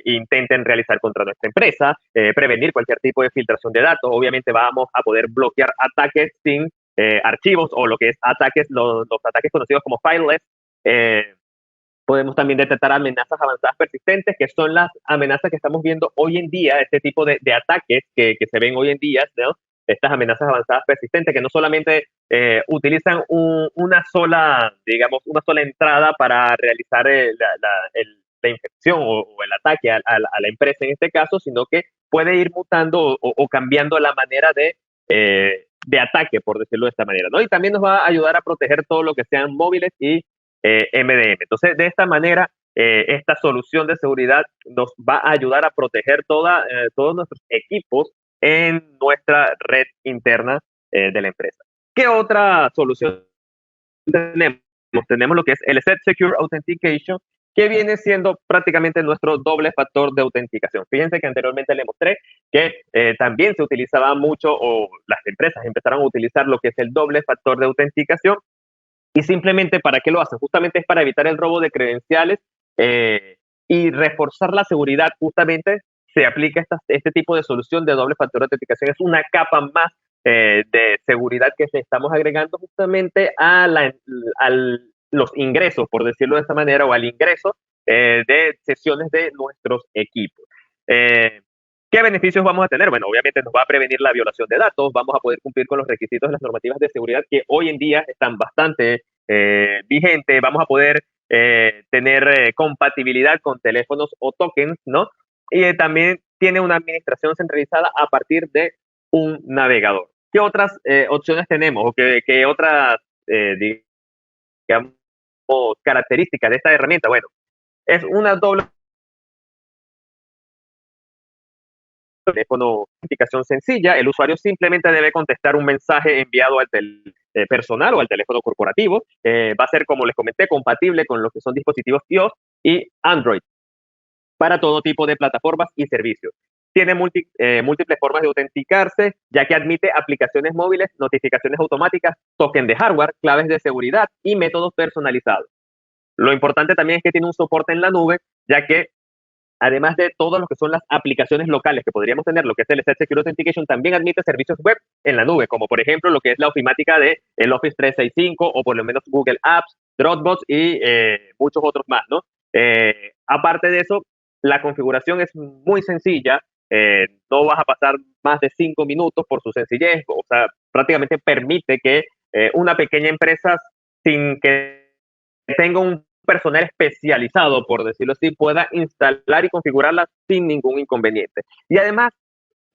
intenten realizar contra nuestra empresa, prevenir cualquier tipo de filtración de datos. Obviamente vamos a poder bloquear ataques sin archivos o lo que es ataques, los ataques conocidos como fileless. Podemos también detectar amenazas avanzadas persistentes, que son las amenazas que estamos viendo hoy en día, este tipo de ataques que se ven hoy en día, ¿no? Estas amenazas avanzadas persistentes que no solamente utilizan una sola, digamos, una sola entrada para realizar la infección o el ataque a la empresa en este caso, sino que puede ir mutando o cambiando la manera de ataque, por decirlo de esta manera, ¿no? Y también nos va a ayudar a proteger todo lo que sean móviles y MDM. Entonces, de esta manera, esta solución de seguridad nos va a ayudar a proteger todos nuestros equipos en nuestra red interna de la empresa. ¿Qué otra solución tenemos? Tenemos lo que es el ESET Secure Authentication, que viene siendo prácticamente nuestro doble factor de autenticación. Fíjense que anteriormente le mostré que también se utilizaba mucho, o las empresas empezaron a utilizar lo que es el doble factor de autenticación. Y simplemente, ¿para qué lo hacen? Justamente es para evitar el robo de credenciales y reforzar la seguridad. Justamente se aplica este tipo de solución de doble factor de autenticación. Es una capa más de seguridad que se estamos agregando justamente a los ingresos, por decirlo de esta manera, o al ingreso de sesiones de nuestros equipos. ¿Qué beneficios vamos a tener? Bueno, obviamente nos va a prevenir la violación de datos, vamos a poder cumplir con los requisitos de las normativas de seguridad que hoy en día están bastante vigentes, vamos a poder tener compatibilidad con teléfonos o tokens, ¿no? Y también tiene una administración centralizada a partir de un navegador. ¿Qué otras opciones tenemos o qué otras, digamos, características de esta herramienta? Bueno, es una doble teléfono, autenticación sencilla. El usuario simplemente debe contestar un mensaje enviado al personal o al teléfono corporativo. Va a ser, como les comenté, compatible con lo que son dispositivos iOS y Android para todo tipo de plataformas y servicios. Tiene múltiples formas de autenticarse, ya que admite aplicaciones móviles, notificaciones automáticas, token de hardware, claves de seguridad y métodos personalizados. Lo importante también es que tiene un soporte en la nube, ya que además de todo lo que son las aplicaciones locales que podríamos tener, lo que es el ESET Secure Authentication, también admite servicios web en la nube, como por ejemplo lo que es la ofimática de el Office 365 o por lo menos Google Apps, Dropbox y muchos otros más, ¿no? Aparte de eso, la configuración es muy sencilla, no vas a pasar más de 5 minutos por su sencillez, o sea, prácticamente permite que una pequeña empresa, sin que tenga un personal especializado, por decirlo así, pueda instalar y configurarla sin ningún inconveniente. Y además,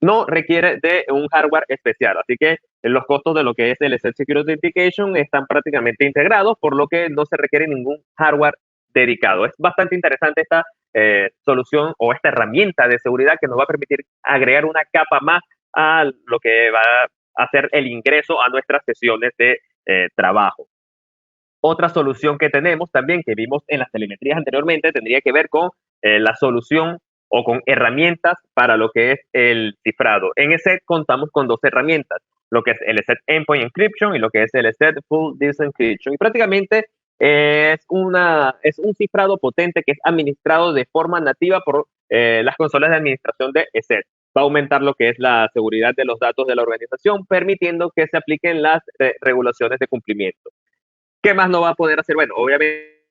no requiere de un hardware especial, así que los costos de lo que es el ESET Secure Authentication están prácticamente integrados, por lo que no se requiere ningún hardware dedicado. Es bastante interesante esta solución o esta herramienta de seguridad que nos va a permitir agregar una capa más a lo que va a hacer el ingreso a nuestras sesiones de trabajo. Otra solución que tenemos también, que vimos en las telemetrías anteriormente, tendría que ver con la solución o con herramientas para lo que es el cifrado. En ESET contamos con dos herramientas. lo que es el set endpoint encryption y lo que es el set full disk encryption. Y prácticamente es un cifrado potente que es administrado de forma nativa por las consolas de administración de ESET. Va a aumentar lo que es la seguridad de los datos de la organización, permitiendo que se apliquen las regulaciones de cumplimiento. ¿Qué más no va a poder hacer? Bueno, obviamente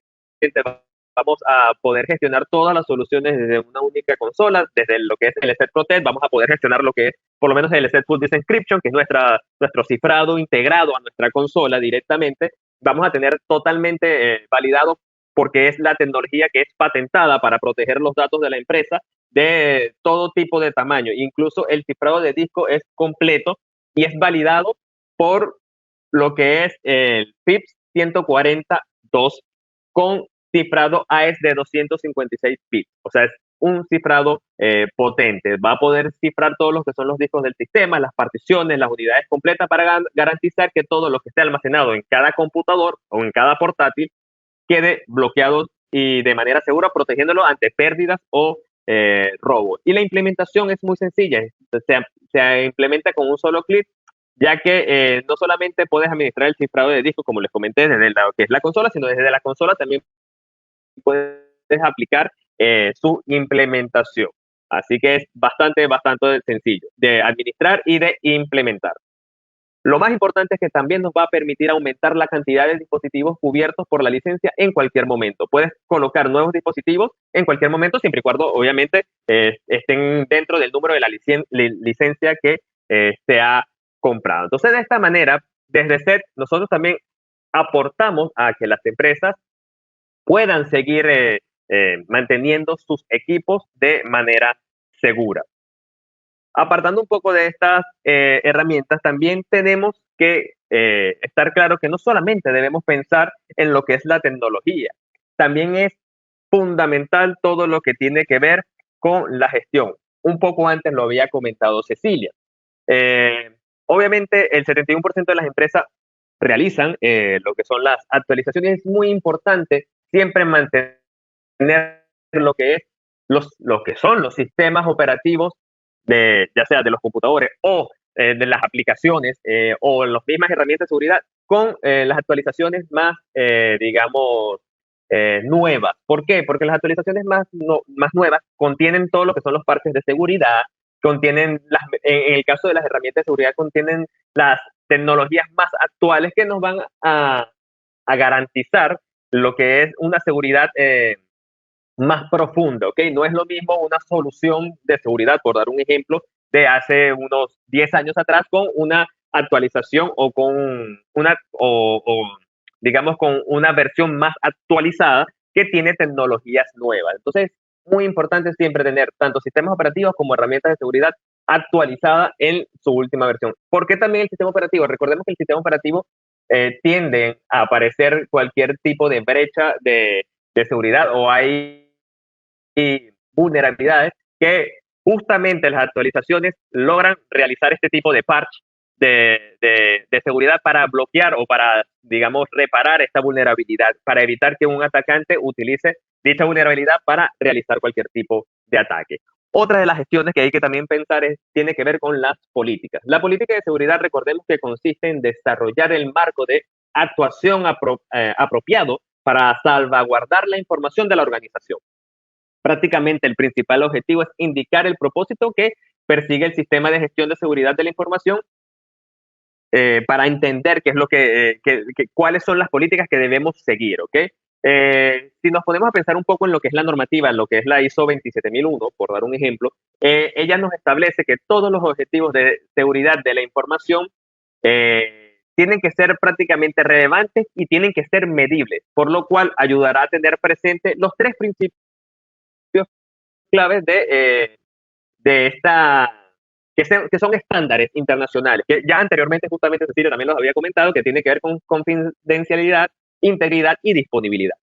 vamos a poder gestionar todas las soluciones desde una única consola, desde lo que es el ESET Protect, vamos a poder gestionar lo que es por lo menos el ESET Full Disk Encryption, que es nuestro cifrado integrado a nuestra consola directamente. Vamos a tener totalmente validado porque es la tecnología que es patentada para proteger los datos de la empresa de todo tipo de tamaño. Incluso el cifrado de disco es completo y es validado por lo que es el FIPS 142 con cifrado AES de 256 bits. O sea, es un cifrado potente. Va a poder cifrar todos los que son los discos del sistema, las particiones, las unidades completas para garantizar que todo lo que esté almacenado en cada computador o en cada portátil quede bloqueado y de manera segura, protegiéndolo ante pérdidas o robo. Y la implementación es muy sencilla. Se implementa con un solo clic, ya que no solamente puedes administrar el cifrado de disco, como les comenté, desde lo que es la consola, sino desde la consola también puedes aplicar su implementación. Así que es bastante sencillo de administrar y de implementar. Lo más importante es que también nos va a permitir aumentar la cantidad de dispositivos cubiertos por la licencia en cualquier momento. Puedes colocar nuevos dispositivos en cualquier momento, siempre y cuando, obviamente, estén dentro del número de la licencia que se ha comprado. Entonces, de esta manera, desde SET, nosotros también aportamos a que las empresas puedan seguir manteniendo sus equipos de manera segura. Apartando un poco de estas herramientas, también tenemos que estar claro que no solamente debemos pensar en lo que es la tecnología, también es fundamental todo lo que tiene que ver con la gestión. Un poco antes lo había comentado Cecilia. Obviamente el 71% de las empresas realizan lo que son las actualizaciones. Es muy importante siempre mantener lo que es lo que son los sistemas operativos ya sea de los computadores o de las aplicaciones o las mismas herramientas de seguridad con las actualizaciones más, digamos, nuevas. ¿Por qué? Porque las actualizaciones más nuevas contienen todo lo que son los parches de seguridad, contienen, en el caso de las herramientas de seguridad, contienen las tecnologías más actuales que nos van a garantizar lo que es una seguridad más profunda, ¿ok? No es lo mismo una solución de seguridad, por dar un ejemplo, de hace unos 10 años atrás con una actualización o con digamos, con una versión más actualizada que tiene tecnologías nuevas. Entonces, muy importante siempre tener tanto sistemas operativos como herramientas de seguridad actualizadas en su última versión. ¿Por qué también el sistema operativo? Recordemos que el sistema operativo tiende a aparecer cualquier tipo de brecha de seguridad o hay vulnerabilidades que justamente las actualizaciones logran realizar este tipo de parche de seguridad para bloquear o para, digamos, reparar esta vulnerabilidad, para evitar que un atacante utilice dicha vulnerabilidad para realizar cualquier tipo de ataque. Otra de las gestiones que hay que también pensar tiene que ver con las políticas. La política de seguridad, recordemos que consiste en desarrollar el marco de actuación apropiado para salvaguardar la información de la organización. Prácticamente el principal objetivo es indicar el propósito que persigue el sistema de gestión de seguridad de la información para entender qué es lo cuáles son las políticas que debemos seguir, ¿ok? Si nos ponemos a pensar un poco en lo que es la normativa, en lo que es la ISO 27001, por dar un ejemplo, ella nos establece que todos los objetivos de seguridad de la información tienen que ser prácticamente relevantes y tienen que ser medibles, por lo cual ayudará a tener presente los tres principios claves de esta, que son estándares internacionales, que ya anteriormente justamente Cecilia también los había comentado, que tiene que ver con confidencialidad, integridad y disponibilidad.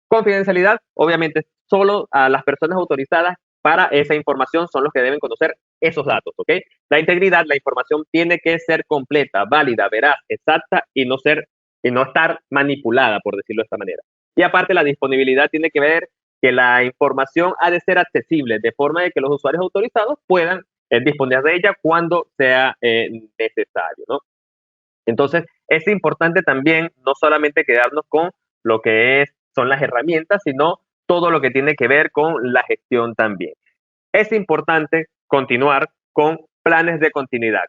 Confidencialidad, obviamente, solo a las personas autorizadas para esa información son los que deben conocer esos datos, ¿ok? La integridad, la información tiene que ser completa, válida, veraz, exacta y no estar manipulada, por decirlo de esta manera. Y aparte, la disponibilidad tiene que ver que la información ha de ser accesible, de forma de que los usuarios autorizados puedan disponer de ella cuando sea necesario, ¿no? Entonces, es importante también no solamente quedarnos con lo que son las herramientas, sino todo lo que tiene que ver con la gestión también. Es importante continuar con planes de continuidad.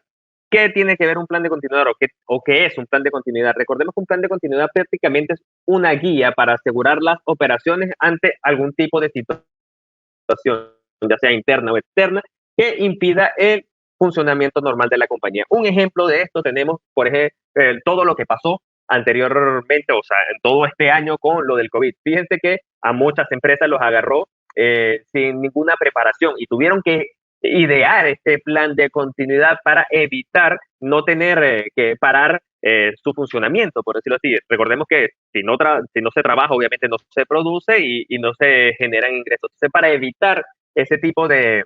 ¿Qué tiene que ver un plan de continuidad o qué es un plan de continuidad? Recordemos que un plan de continuidad prácticamente es una guía para asegurar las operaciones ante algún tipo de situación, ya sea interna o externa, que impida el funcionamiento normal de la compañía. Un ejemplo de esto tenemos, por ejemplo, todo lo que pasó anteriormente, o sea, en todo este año con lo del COVID. Fíjense que a muchas empresas los agarró sin ninguna preparación y tuvieron que idear este plan de continuidad para evitar no tener que parar su funcionamiento, por decirlo así. Recordemos que si no se trabaja, obviamente no se produce y no se generan ingresos. Entonces, para evitar ese tipo de,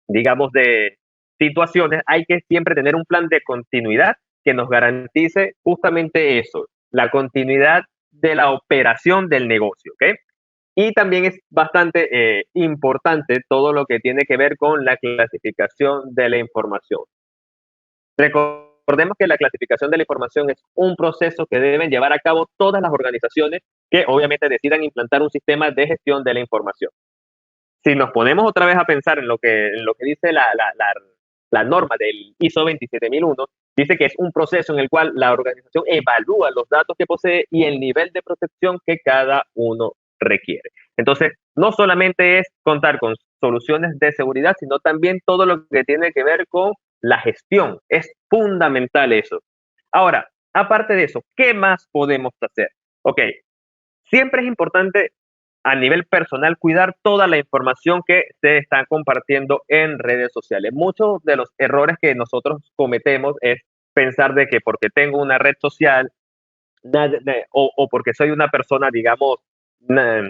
digamos, de situaciones, hay que siempre tener un plan de continuidad que nos garantice justamente eso, la continuidad de la operación del negocio, ¿ok? Y también es bastante importante todo lo que tiene que ver con la clasificación de la información. Recordemos que la clasificación de la información es un proceso que deben llevar a cabo todas las organizaciones que obviamente decidan implantar un sistema de gestión de la información. Si nos ponemos otra vez a pensar en lo que dice la norma del ISO 27001, dice que es un proceso en el cual la organización evalúa los datos que posee y el nivel de protección que cada uno requiere. Entonces, no solamente es contar con soluciones de seguridad, sino también todo lo que tiene que ver con la gestión. Es fundamental eso. Ahora, aparte de eso, ¿qué más podemos hacer? Ok, siempre es importante a nivel personal cuidar toda la información que se está compartiendo en redes sociales. Muchos de los errores que nosotros cometemos es pensar de que porque tengo una red social o porque soy una persona, digamos,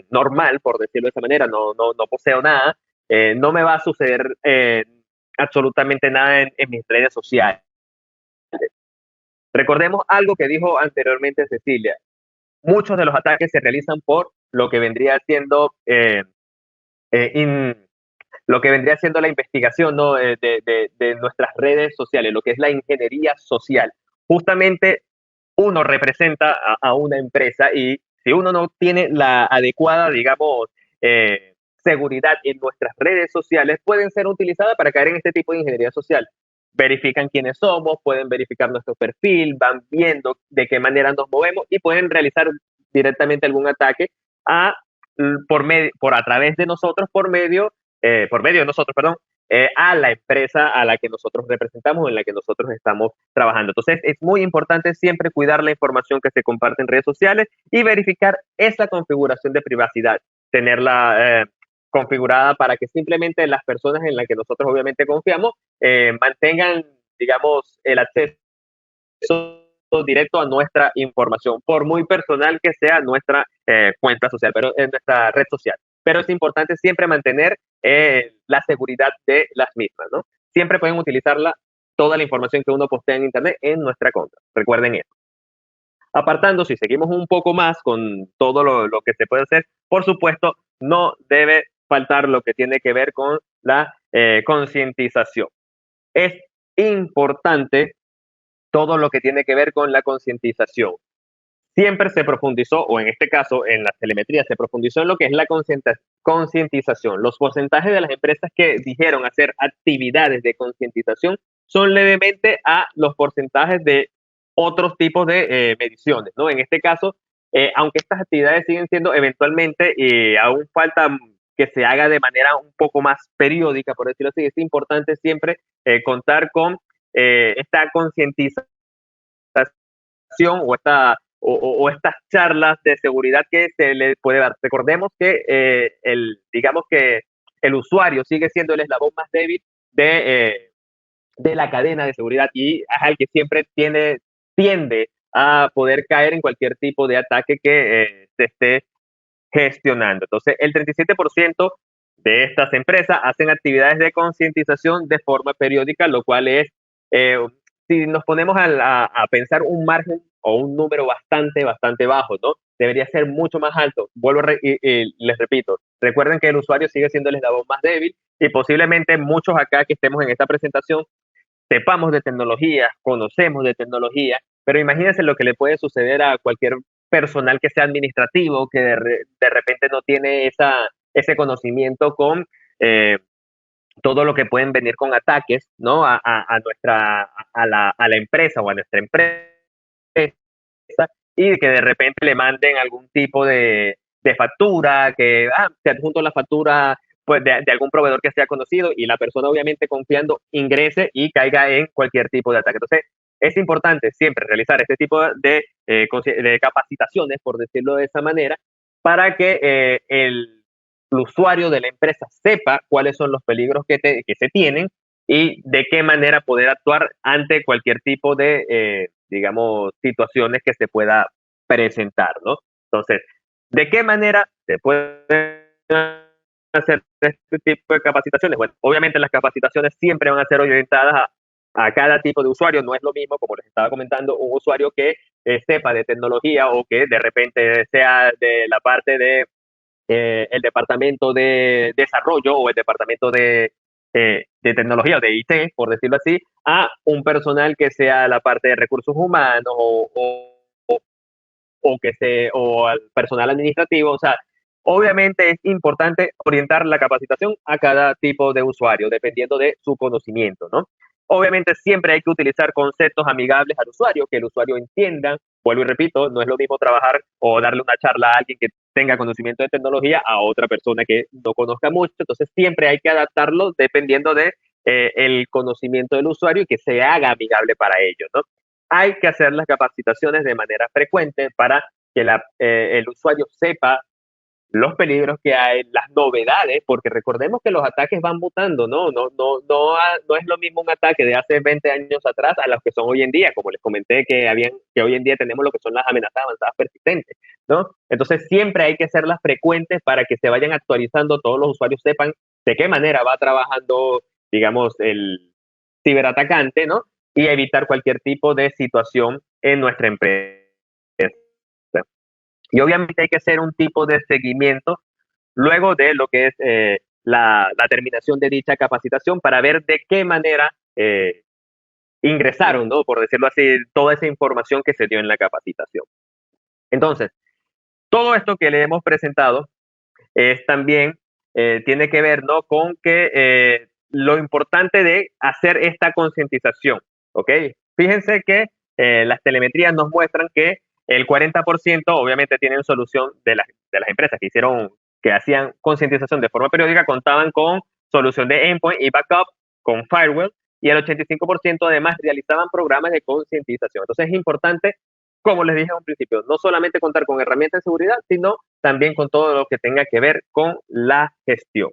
normal, por decirlo de esa manera, no poseo nada, no me va a suceder absolutamente nada en mis redes sociales. Recordemos algo que dijo anteriormente Cecilia. Muchos de los ataques se realizan por lo que vendría siendo lo que vendría siendo la investigación, ¿no? De nuestras redes sociales, lo que es la ingeniería social. Justamente uno representa a una empresa y si uno no tiene la adecuada, digamos, seguridad en nuestras redes sociales, pueden ser utilizadas para caer en este tipo de ingeniería social. Verifican quiénes somos, pueden verificar nuestro perfil, van viendo de qué manera nos movemos y pueden realizar directamente algún ataque a, por a través de nosotros, por medio de nosotros, perdón, a la empresa a la que nosotros representamos o en la que nosotros estamos trabajando. Entonces, es muy importante siempre cuidar la información que se comparte en redes sociales y verificar esa configuración de privacidad, tenerla configurada para que simplemente las personas en las que nosotros obviamente confiamos mantengan, digamos, el acceso directo a nuestra información, por muy personal que sea nuestra cuenta social, pero en nuestra red social. Pero es importante siempre mantener la seguridad de las mismas, ¿no? Siempre pueden utilizarla, toda la información que uno postea en Internet en nuestra contra. Recuerden eso. Apartando, si seguimos un poco más con todo lo que se puede hacer, por supuesto, no debe faltar lo que tiene que ver con la concientización. Es importante todo lo que tiene que ver con la concientización. Siempre se profundizó, o en este caso en la telemetría, se profundizó en lo que es la concientización. Los porcentajes de las empresas que dijeron hacer actividades de concientización son levemente a los porcentajes de otros tipos de mediciones, ¿no? En este caso, aunque estas actividades siguen siendo eventualmente, aún falta que se haga de manera un poco más periódica, por decirlo así, es importante siempre contar con esta concientización o estas charlas de seguridad que se le puede dar. Recordemos que digamos que el usuario sigue siendo el eslabón más débil de la cadena de seguridad y es el que siempre tiende a poder caer en cualquier tipo de ataque que se esté gestionando. Entonces, el 37% de estas empresas hacen actividades de concientización de forma periódica, lo cual es, si nos ponemos a pensar un margen o un número bastante bajo, ¿no? Debería ser mucho más alto. Vuelvo y les repito, recuerden que el usuario sigue siendo el eslabón más débil y posiblemente muchos acá que estemos en esta presentación sepamos de tecnología, conocemos de tecnología, pero imagínense lo que le puede suceder a cualquier personal que sea administrativo, que de repente no tiene ese conocimiento con eh, todo lo que pueden venir con ataques, ¿no? A la empresa o a nuestra empresa, y que de repente le manden algún tipo de factura, que te adjunto la factura pues de algún proveedor que sea conocido, y la persona obviamente confiando ingrese y caiga en cualquier tipo de ataque. Entonces, es importante siempre realizar este tipo de capacitaciones, por decirlo de esa manera, para que el usuario de la empresa sepa cuáles son los peligros que se tienen y de qué manera poder actuar ante cualquier tipo de, digamos, situaciones que se pueda presentar, ¿no? Entonces, ¿de qué manera se puede hacer este tipo de capacitaciones? Bueno, obviamente las capacitaciones siempre van a ser orientadas a cada tipo de usuario. No es lo mismo, como les estaba comentando, un usuario que sepa de tecnología o que de repente sea de la parte de el departamento de desarrollo o el departamento de tecnología o de IT, por decirlo así, a un personal que sea la parte de recursos humanos o al personal administrativo. O sea, obviamente es importante orientar la capacitación a cada tipo de usuario, dependiendo de su conocimiento, ¿no? Obviamente siempre hay que utilizar conceptos amigables al usuario, que el usuario entienda. Vuelvo y repito, no es lo mismo trabajar o darle una charla a alguien que tenga conocimiento de tecnología a otra persona que no conozca mucho. Entonces siempre hay que adaptarlo dependiendo de el conocimiento del usuario y que se haga amigable para ellos, ¿no? Hay que hacer las capacitaciones de manera frecuente para que el usuario sepa los peligros que hay, las novedades, porque recordemos que los ataques van mutando, ¿no? No es lo mismo un ataque de hace 20 años atrás a los que son hoy en día, como les comenté que hoy en día tenemos lo que son las amenazas avanzadas persistentes, ¿no? Entonces siempre hay que hacerlas frecuentes para que se vayan actualizando, todos los usuarios sepan de qué manera va trabajando, digamos, el ciberatacante, ¿no? Y evitar cualquier tipo de situación en nuestra empresa. Y obviamente hay que hacer un tipo de seguimiento luego de lo que es la terminación de dicha capacitación para ver de qué manera ingresaron, ¿no? Por decirlo así, toda esa información que se dio en la capacitación. Entonces, todo esto que le hemos presentado es también, tiene que ver, ¿no? Con que lo importante de hacer esta concientización, ¿ok? Fíjense que las telemetrías nos muestran que el 40% obviamente tienen solución de las empresas que hacían concientización de forma periódica, contaban con solución de endpoint y backup con firewall, y el 85% además realizaban programas de concientización. Entonces es importante, como les dije a un principio, no solamente contar con herramientas de seguridad, sino también con todo lo que tenga que ver con la gestión.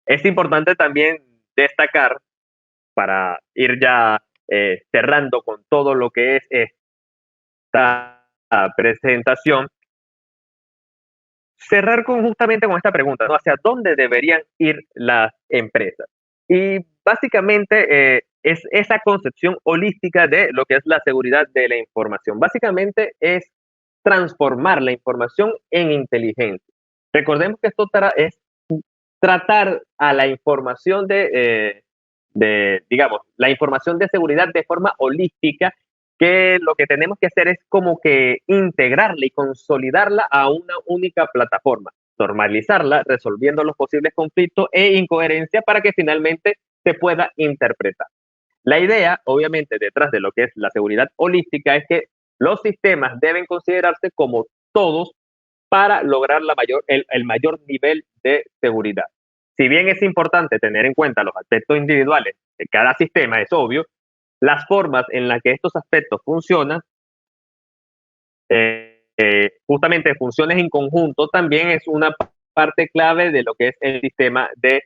Es importante también destacar, para ir ya cerrando con todo lo que es esta presentación, cerrar justamente con esta pregunta, ¿no? ¿Hacia dónde deberían ir las empresas? Y básicamente es esa concepción holística de lo que es la seguridad de la información. Básicamente es transformar la información en inteligencia. Recordemos que esto es tratar a la información digamos, la información de seguridad de forma holística, que lo que tenemos que hacer es como que integrarla y consolidarla a una única plataforma, normalizarla, resolviendo los posibles conflictos e incoherencias para que finalmente se pueda interpretar. La idea, obviamente, detrás de lo que es la seguridad holística es que los sistemas deben considerarse como todos para lograr el mayor nivel de seguridad. Si bien es importante tener en cuenta los aspectos individuales de cada sistema, es obvio, las formas en las que estos aspectos funcionan, justamente funciones en conjunto, también es una parte clave de lo que es el sistema de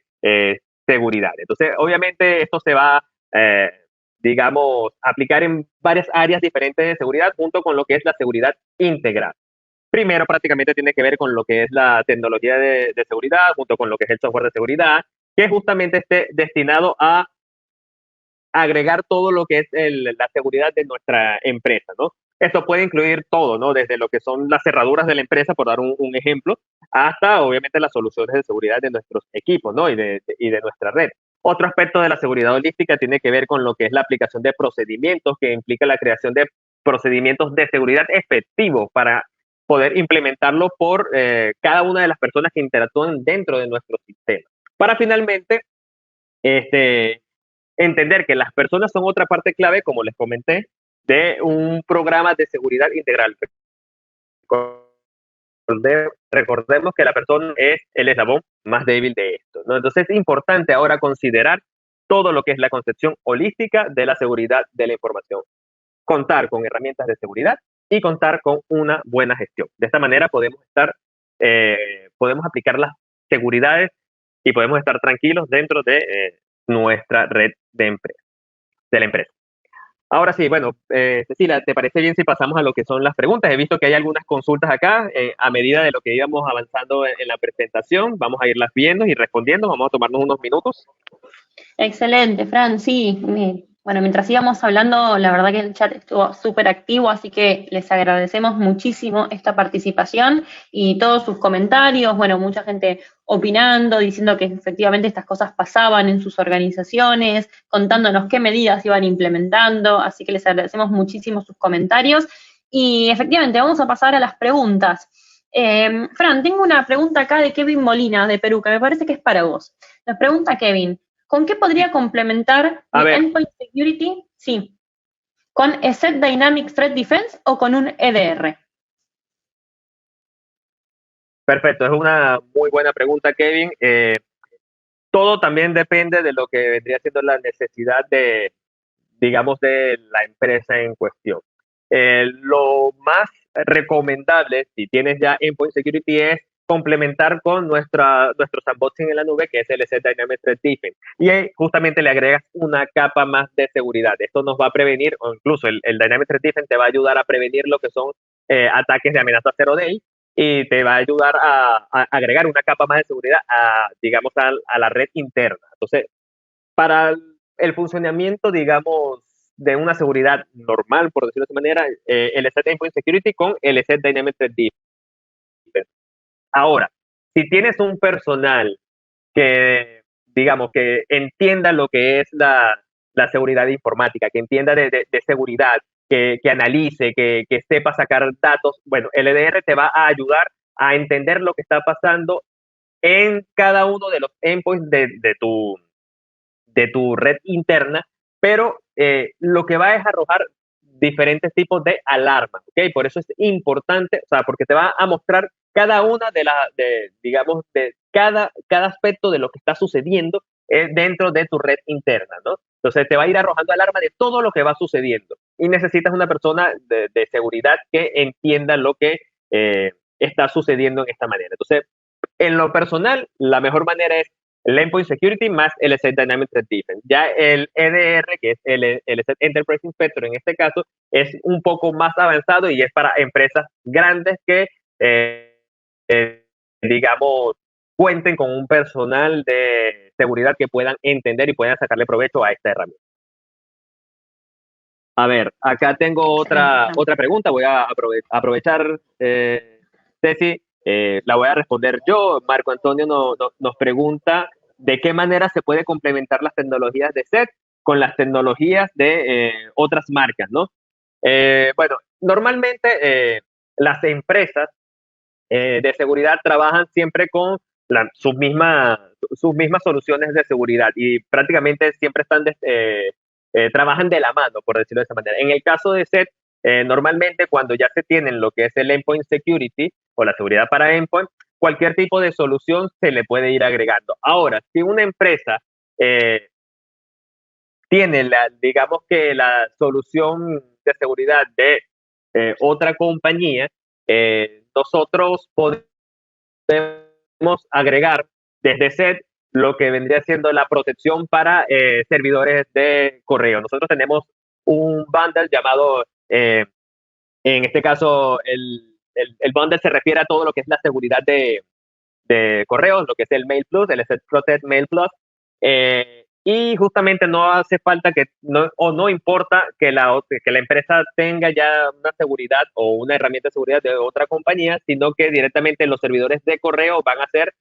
seguridad. Entonces, obviamente, esto se va, digamos, aplicar en varias áreas diferentes de seguridad, junto con lo que es la seguridad integral. Primero, prácticamente tiene que ver con lo que es la tecnología de seguridad, junto con lo que es el software de seguridad, que justamente esté destinado a agregar todo lo que es la seguridad de nuestra empresa, ¿no? Esto puede incluir todo, ¿no? Desde lo que son las cerraduras de la empresa, por dar un ejemplo, hasta obviamente las soluciones de seguridad de nuestros equipos, ¿no? Y de nuestra red. Otro aspecto de la seguridad holística tiene que ver con lo que es la aplicación de procedimientos, que implica la creación de procedimientos de seguridad efectivos para poder implementarlo por cada una de las personas que interactúan dentro de nuestro sistema. Para finalmente entender que las personas son otra parte clave, como les comenté, de un programa de seguridad integral. Recordemos que la persona es el eslabón más débil de esto, ¿no? Entonces es importante ahora considerar todo lo que es la concepción holística de la seguridad de la información. Contar con herramientas de seguridad y contar con una buena gestión. De esta manera podemos aplicar las seguridades y podemos estar tranquilos dentro de nuestra red de la empresa. Ahora sí, bueno, Cecilia, ¿te parece bien si pasamos a lo que son las preguntas? He visto que hay algunas consultas acá. A medida de lo que íbamos avanzando en la presentación, vamos a irlas viendo y respondiendo. Vamos a tomarnos unos minutos. Excelente, Fran, sí. Bueno, mientras íbamos hablando, la verdad que el chat estuvo súper activo, así que les agradecemos muchísimo esta participación y todos sus comentarios. Bueno, mucha gente opinando, diciendo que efectivamente estas cosas pasaban en sus organizaciones, contándonos qué medidas iban implementando, así que les agradecemos muchísimo sus comentarios. Y efectivamente, vamos a pasar a las preguntas. Fran, tengo una pregunta acá de Kevin Molina, de Perú, que me parece que es para vos. Nos pregunta Kevin, ¿con qué podría complementar mi Endpoint Security? Sí. ¿Con ESET Dynamic Threat Defense o con un EDR? Perfecto, es una muy buena pregunta, Kevin. Todo también depende de lo que vendría siendo la necesidad digamos, de la empresa en cuestión. Lo más recomendable, si tienes ya Endpoint Security, es complementar con nuestro sandboxing en la nube, que es el ESET Dynamic Threat Defense. Y ahí justamente le agregas una capa más de seguridad. Esto nos va a prevenir, o incluso el Dynamic Threat Defense te va a ayudar a prevenir lo que son ataques de amenaza zero day, y te va a ayudar a agregar una capa más de seguridad digamos, a la red interna. Entonces, para el funcionamiento, digamos, de una seguridad normal, por decirlo de esa manera, el ESET Endpoint Security con el ESET Dynamic Threat Defense. Ahora, si tienes un personal que, digamos, que entienda lo que es la seguridad informática, que entienda de seguridad, que analice, que sepa sacar datos, bueno, el EDR te va a ayudar a entender lo que está pasando en cada uno de los endpoints de tu red interna, pero lo que va es arrojar diferentes tipos de alarmas, ¿ok? Por eso es importante, o sea, porque te va a mostrar cada una digamos, de cada aspecto de lo que está sucediendo dentro de tu red interna, ¿no? Entonces te va a ir arrojando alarma de todo lo que va sucediendo y necesitas una persona de seguridad que entienda lo que está sucediendo en esta manera. Entonces, en lo personal, la mejor manera es el Endpoint Security más el ESET Dynamic Threat Defense. Ya el EDR, que es el ESET Enterprise Inspector en este caso, es un poco más avanzado y es para empresas grandes que, digamos, cuenten con un personal de seguridad que puedan entender y puedan sacarle provecho a esta herramienta. A ver, acá tengo otra pregunta. Voy a aprovechar, Ceci, la voy a responder yo. Marco Antonio nos pregunta de qué manera se puede complementar las tecnologías de SET con las tecnologías de otras marcas, ¿no? Bueno, normalmente las empresas de seguridad trabajan siempre con sus mismas soluciones de seguridad y prácticamente siempre trabajan de la mano, por decirlo de esa manera. En el caso de SET, normalmente cuando ya se tienen lo que es el Endpoint Security o la seguridad para Endpoint, cualquier tipo de solución se le puede ir agregando. Ahora, si una empresa tiene digamos que la solución de seguridad de otra compañía, nosotros podemos agregar desde SET lo que vendría siendo la protección para servidores de correo. Nosotros tenemos un bundle llamado, en este caso, el bundle se refiere a todo lo que es la seguridad de correos, lo que es el Mail Plus, el SET Protect Mail Plus, y justamente no hace falta no importa que la empresa tenga ya una seguridad o una herramienta de seguridad de otra compañía, sino que directamente los servidores de correo van a ser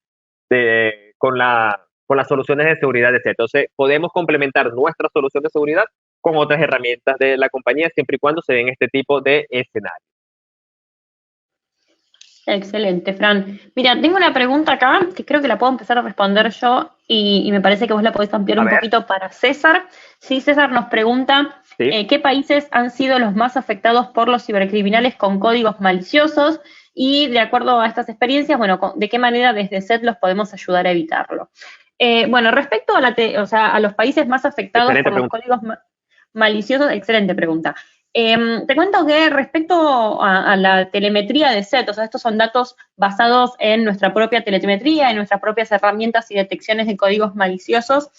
con las soluciones de seguridad de SET. Entonces, podemos complementar nuestra solución de seguridad con otras herramientas de la compañía, siempre y cuando se den este tipo de escenarios. Excelente, Fran. Mira, tengo una pregunta acá que creo que la puedo empezar a responder yo y me parece que vos la podés ampliar un poquito para César. Sí, César nos pregunta, ¿Sí? ¿qué países han sido los más afectados por los cibercriminales con códigos maliciosos? Y de acuerdo a estas experiencias, bueno, ¿de qué manera desde SET los podemos ayudar a evitarlo? Bueno, respecto a los países más afectados por los códigos maliciosos, excelente pregunta. Te cuento que respecto a la telemetría de SET, o sea, estos son datos basados en nuestra propia telemetría, en nuestras propias herramientas y detecciones de códigos maliciosos.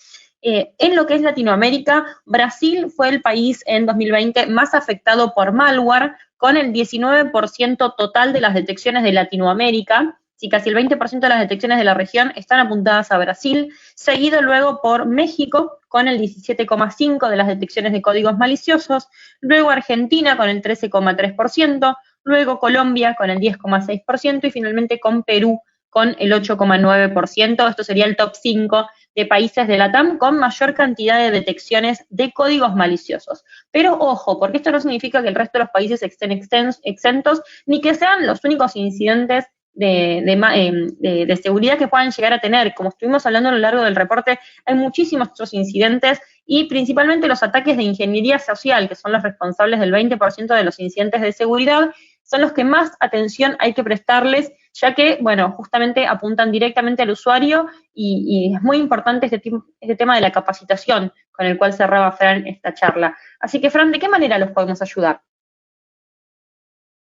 En lo que es Latinoamérica, Brasil fue el país en 2020 más afectado por malware, con el 19% total de las detecciones de Latinoamérica. Sí, casi el 20% de las detecciones de la región están apuntadas a Brasil, seguido luego por México, con el 17,5% de las detecciones de códigos maliciosos, luego Argentina con el 13,3%, luego Colombia con el 10,6% y finalmente con Perú con el 8,9%. Esto sería el top 5 de países de la TAM con mayor cantidad de detecciones de códigos maliciosos. Pero ojo, porque esto no significa que el resto de los países estén exentos, ni que sean los únicos incidentes de seguridad que puedan llegar a tener. Como estuvimos hablando a lo largo del reporte, hay muchísimos otros incidentes y principalmente los ataques de ingeniería social, que son los responsables del 20% de los incidentes de seguridad, son los que más atención hay que prestarles, ya que, bueno, justamente apuntan directamente al usuario y es muy importante este tema de la capacitación con el cual cerraba Fran esta charla. Así que, Fran, ¿de qué manera los podemos ayudar?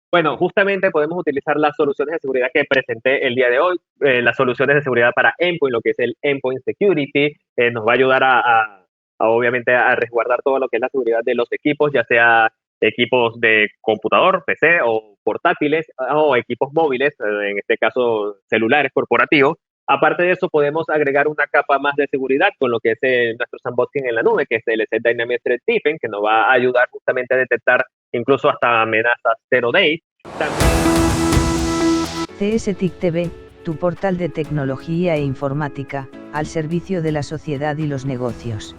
Bueno, justamente podemos utilizar las soluciones de seguridad que presenté el día de hoy, las soluciones de seguridad para Endpoint, lo que es el Endpoint Security, nos va a ayudar obviamente a resguardar todo lo que es la seguridad de los equipos, ya sea equipos de computador, PC o portátiles, o equipos móviles, en este caso celulares corporativos. Aparte de eso, podemos agregar una capa más de seguridad con lo que es nuestro sandboxing en la nube, que es el SET Dynamic Threat Defense, que nos va a ayudar justamente a detectar incluso hasta amenazas 0 days. CSTIC TV, tu portal de tecnología e informática, al servicio de la sociedad y los negocios.